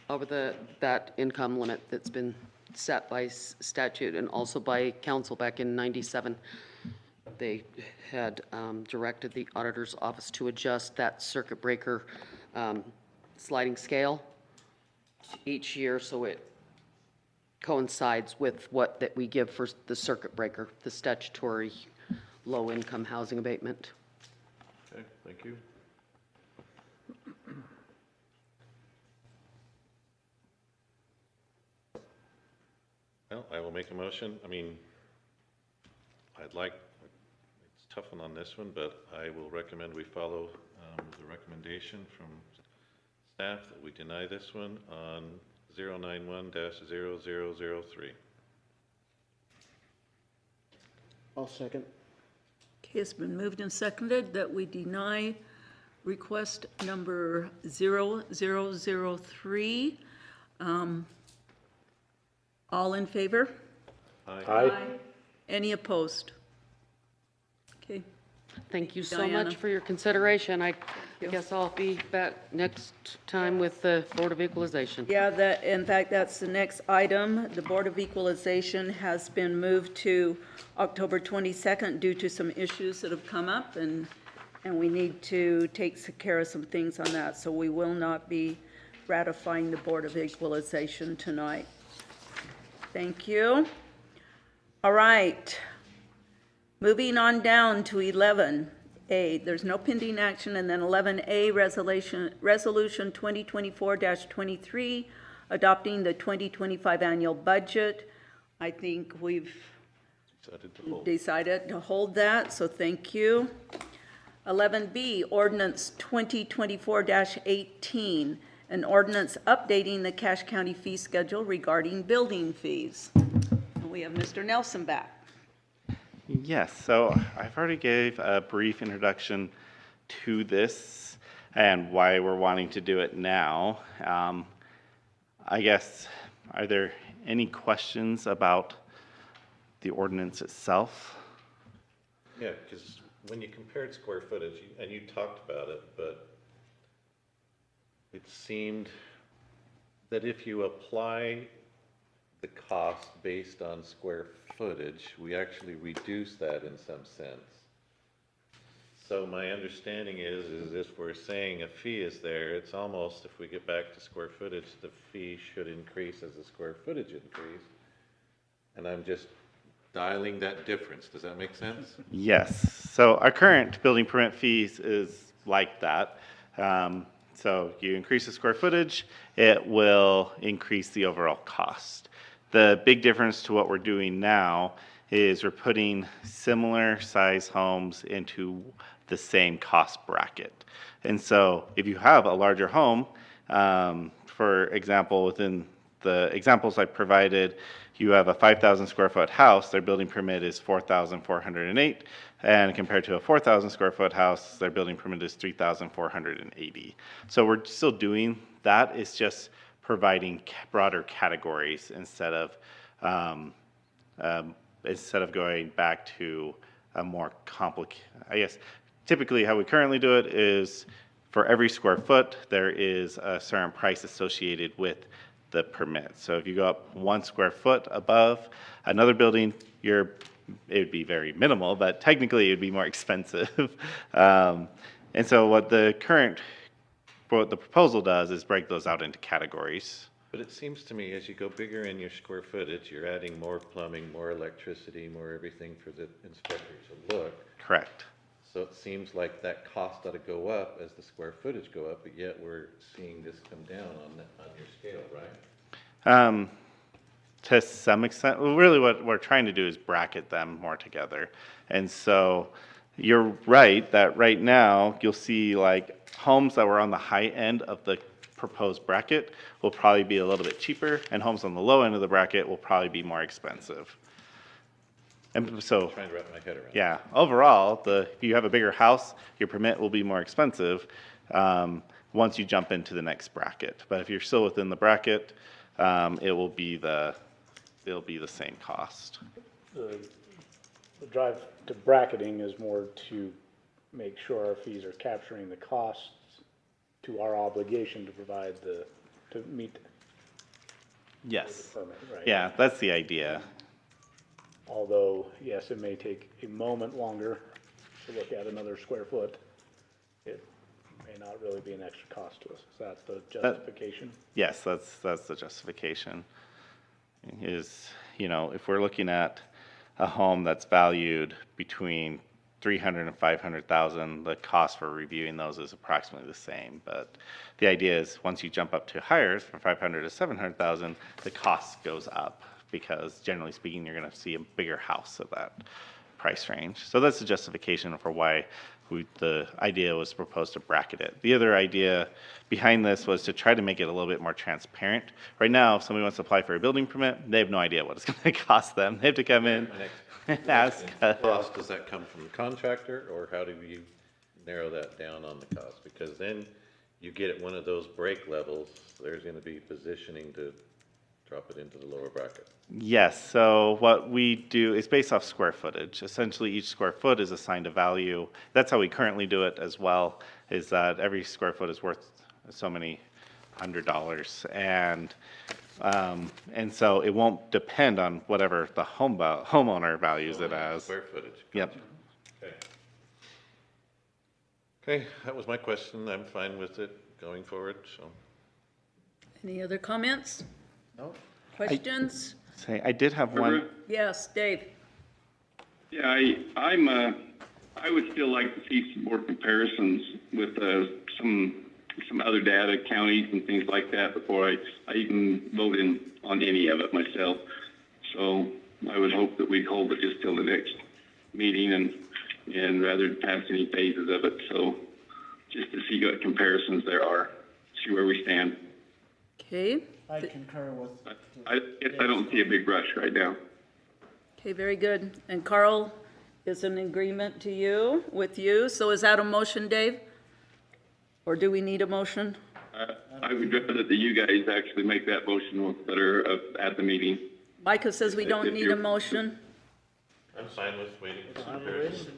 over that income limit that's been set by statute and also by council back in '97, they had directed the auditor's office to adjust that circuit breaker sliding scale each year so it coincides with what that we give for the circuit breaker, the statutory low-income housing abatement. Okay, thank you. Well, I will make a motion. I mean, it's tough one on this one, but I will recommend we follow the recommendation from staff that we deny this one on 091-0003. I'll second. Okay, it's been moved and seconded that we deny request number 0003. All in favor? Aye. Any opposed? Okay. Thank you so Diana. much for your consideration. I you. guess I'll be back next time with the Board of Equalization. Yeah, that, in fact, that's the next item. The Board of Equalization has been moved to October 22nd due to some issues that have come up, and we need to take care of some things on that. So we will not be ratifying the Board of Equalization tonight. Thank you. All right. Moving on down to 11A, there's no pending action, and then 11A, resolution 2024-23, adopting the 2025 annual budget. I think we've decided to hold that, so thank you. 11B, ordinance 2024-18, an ordinance updating the Cache County fee schedule regarding building fees. And we have Mr. Nelson back. Yes, so I've already gave a brief introduction to this and why we're wanting to do it now. I guess, are there any questions about the ordinance itself? Yeah, because when you compared square footage, and you talked about it, but it seemed that if you apply the cost based on square footage, we actually reduce that in some sense. So my understanding is if we're saying a fee is there, it's almost, if we get back to square footage, the fee should increase as the square footage increase. And I'm just dialing that difference. Does that make sense? Yes, so our current building permit fees is like that. So you increase the square footage, it will increase the overall cost. The big difference to what we're doing now is we're putting similar size homes into the same cost bracket. And so if you have a larger home, for example, within the examples I provided, you have a 5,000 square foot house, their building permit is 4,408, and compared to a 4,000 square foot house, their building permit is 3,480. So we're still doing that, it's just providing broader categories instead of going back to a more complicated, I guess, typically how we currently do it is for every square foot, there is a certain price associated with the permit. So if you go up 1 square foot above another building, it would be very minimal, but technically it would be more expensive. And so what the proposal does is break those out into categories. But it seems to me as you go bigger in your square footage, you're adding more plumbing, more electricity, more everything for the inspector to look. Correct. So it seems like that cost ought to go up as the square footage go up, but yet we're seeing this come down on your scale, right? To some extent, well, really what we're trying to do is bracket them more together. And so you're right that right now you'll see like homes that were on the high end of the proposed bracket will probably be a little bit cheaper, and homes on the low end of the bracket will probably be more expensive. And so, I'm trying to wrap my head around. yeah, overall, if you have a bigger house, your permit will be more expensive once you jump into the next bracket. But if you're still within the bracket, it'll be the same cost. The drive to bracketing is more to make sure our fees are capturing the costs to our obligation to provide to meet Yes. the permit, right? Yeah, that's the idea. Although, yes, it may take a moment longer to look at another square foot, it may not really be an extra cost to us. Is that the justification? Yes, that's the justification. Is, if we're looking at a home that's valued between 300 and 500,000, the cost for reviewing those is approximately the same. But the idea is once you jump up to higher, from 500 to 700,000, the cost goes up because generally speaking, you're going to see a bigger house of that price range. So that's the justification for why the idea was proposed to bracket it. The other idea behind this was to try to make it a little bit more transparent. Right now, if somebody wants to apply for a building permit, they have no idea what it's going to cost them. They have to come in and ask. Cost, does that come from the contractor, or how do you narrow that down on the cost? Because then you get at one of those break levels, there's going to be positioning to drop it into the lower bracket. Yes, so what we do is based off square footage. Essentially, each square foot is assigned a value. That's how we currently do it as well, is that every square foot is worth so many $100. And so it won't depend on whatever the homeowner values it as. Square footage. Yep. Okay. Okay, that was my question. I'm fine with it going forward, so. Any other comments? No. Questions? I did have one. Yes, Dave. Yeah, I would still like to see some more comparisons with some other data, counties and things like that before I even vote on any of it myself. So I would hope that we'd hold it just till the next meeting and rather than pass any phases of it. So just to see what comparisons there are, see where we stand. Okay. I concur with. I guess I don't see a big rush right now. Okay, very good. And Carl is in agreement with you. So is that a motion, Dave? Or do we need a motion? I would rather that you guys actually make that motion that are at the meeting. Micah says we don't need a motion. I'm fine with waiting for some comparisons.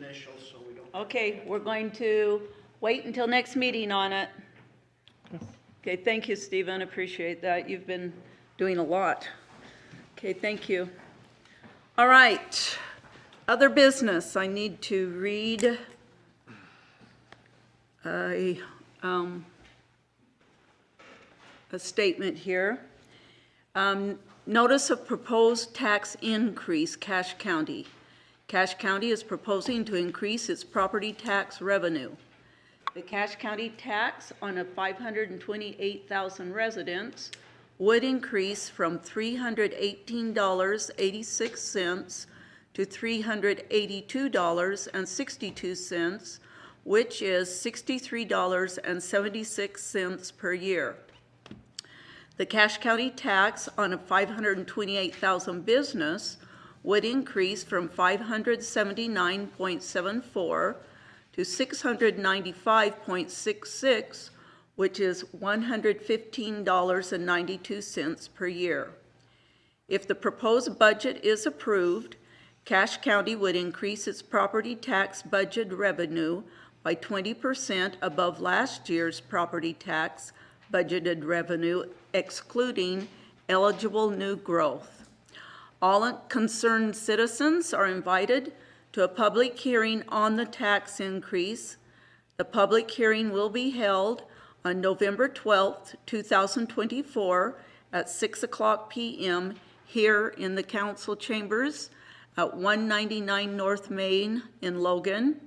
Okay, we're going to wait until next meeting on it. Okay, thank you, Stephen. Appreciate that. You've been doing a lot. Okay, thank you. All right. Other business. I need to read a statement here. Notice of proposed tax increase, Cache County. Cache County is proposing to increase its property tax revenue. The Cache County tax on a 528,000 residents would increase from $318.86 to $382.62, which is $63.76 per year. The Cache County tax on a 528,000 business would increase from $579.74 to $695.66, which is $115.92 per year. If the proposed budget is approved, Cache County would increase its property tax budget revenue by 20% above last year's property tax budgeted revenue, excluding eligible new growth. All concerned citizens are invited to a public hearing on the tax increase. The public hearing will be held on November 12th, 2024 at 6:00 p.m. here in the council chambers at 199 North Main in Logan.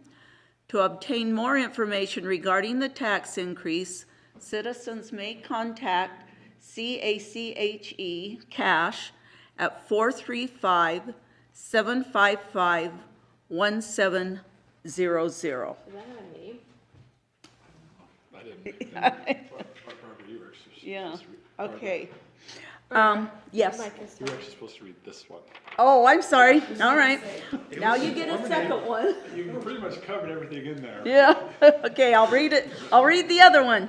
To obtain more information regarding the tax increase, citizens may contact CACHE Cash at 435-755-1700. Is that a name? Yeah, okay. Yes. You were actually supposed to read this one. Oh, I'm sorry. All right. Now you get a second one. You pretty much covered everything in there. Yeah, okay, I'll read it. I'll read the other one.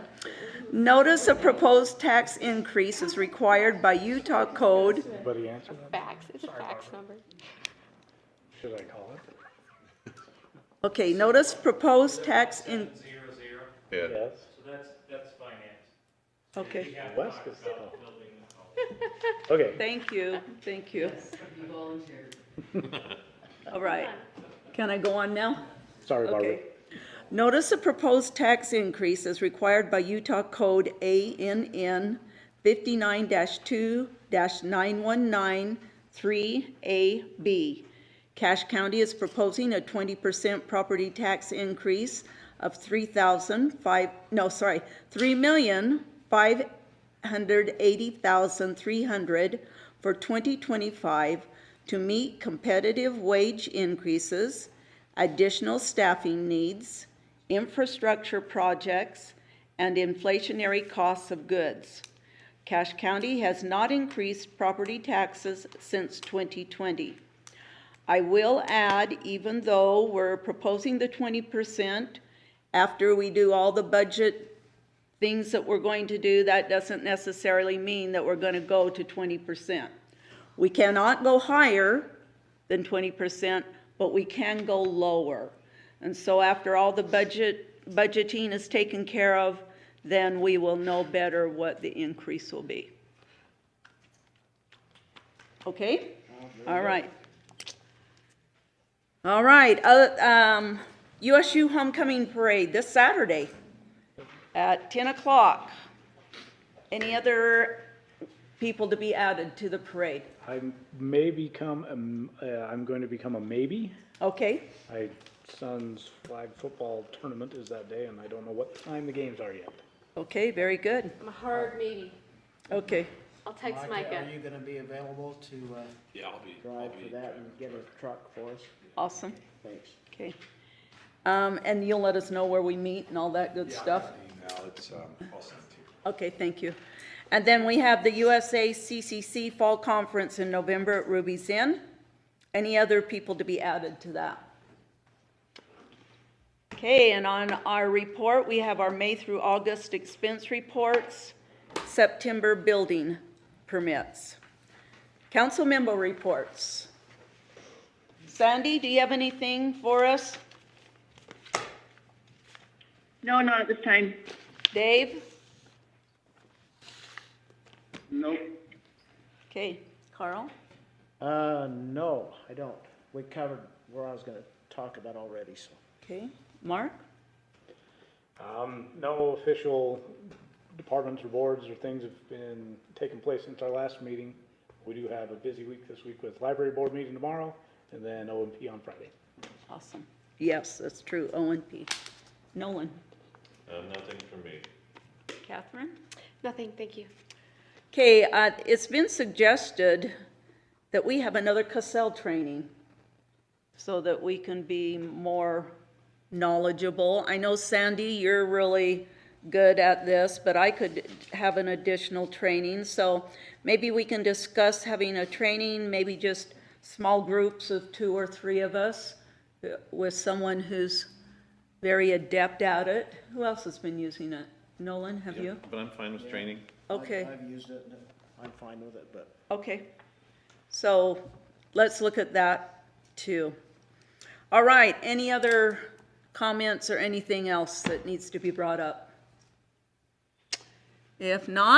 Notice of proposed tax increase is required by Utah Code. Anybody answer that? Fax. It's a fax number. Should I call it? Okay, notice proposed tax in. Yeah. Yes. So that's finance. Okay, West is okay. thank you, thank you. All right, can I go on now? Sorry, Barbara. Okay. Notice of proposed tax increase is required by Utah Code ANN 59-2-9193AB. Cache County is proposing a 20% property tax increase of $3,580,300 for 2025 to meet competitive wage increases, additional staffing needs, infrastructure projects, and inflationary costs of goods. Cache County has not increased property taxes since 2020. I will add, even though we're proposing the 20%, after we do all the budget things that we're going to do, that doesn't necessarily mean that we're going to go to 20%. We cannot go higher than 20%, but we can go lower. And so after all the budgeting is taken care of, then we will know better what the increase will be. Okay? All right. All right. USU Homecoming Parade this Saturday at 10 o'clock. Any other people to be added to the parade? I may become, I'm going to become a maybe. Okay. My son's flag football tournament is that day, and I don't know what time the games are yet. Okay, very good. I'm a hard maybe. Okay. I'll text Micah, Micah. are you gonna be available to, drive for that and get a truck for us? Awesome. Thanks. Okay. And you'll let us know where we meet and all that good stuff? Email, it's, I'll send it to you. Okay, thank you. And then we have the USA CCC Fall Conference in November at Ruby's Inn. Any other people to be added to that? Okay, and on our report, we have our May through August expense reports, September building permits. Council member reports. Sandy, do you have anything for us? No, not at this time. Dave? Nope. Okay, Carl? No, I don't. We covered where I was gonna talk about already, so. Okay, Mark? No official departments or boards or things have been taking place since our last meeting. We do have a busy week this week with library board meeting tomorrow, and then OMP on Friday. Awesome. Yes, that's true, O&P. Nolan? Nothing for me. Catherine? Nothing, thank you. Okay, it's been suggested that we have another Cassell training so that we can be more knowledgeable. I know, Sandy, you're really good at this, but I could have an additional training. So maybe we can discuss having a training, maybe just small groups of 2 or 3 of us with someone who's very adept at it. Who else has been using it? Nolan, have you? But I'm fine with training. Okay. I've used it, and I'm fine with it, but. Okay, so let's look at that too. All right, any other comments or anything else that needs to be brought up? If not,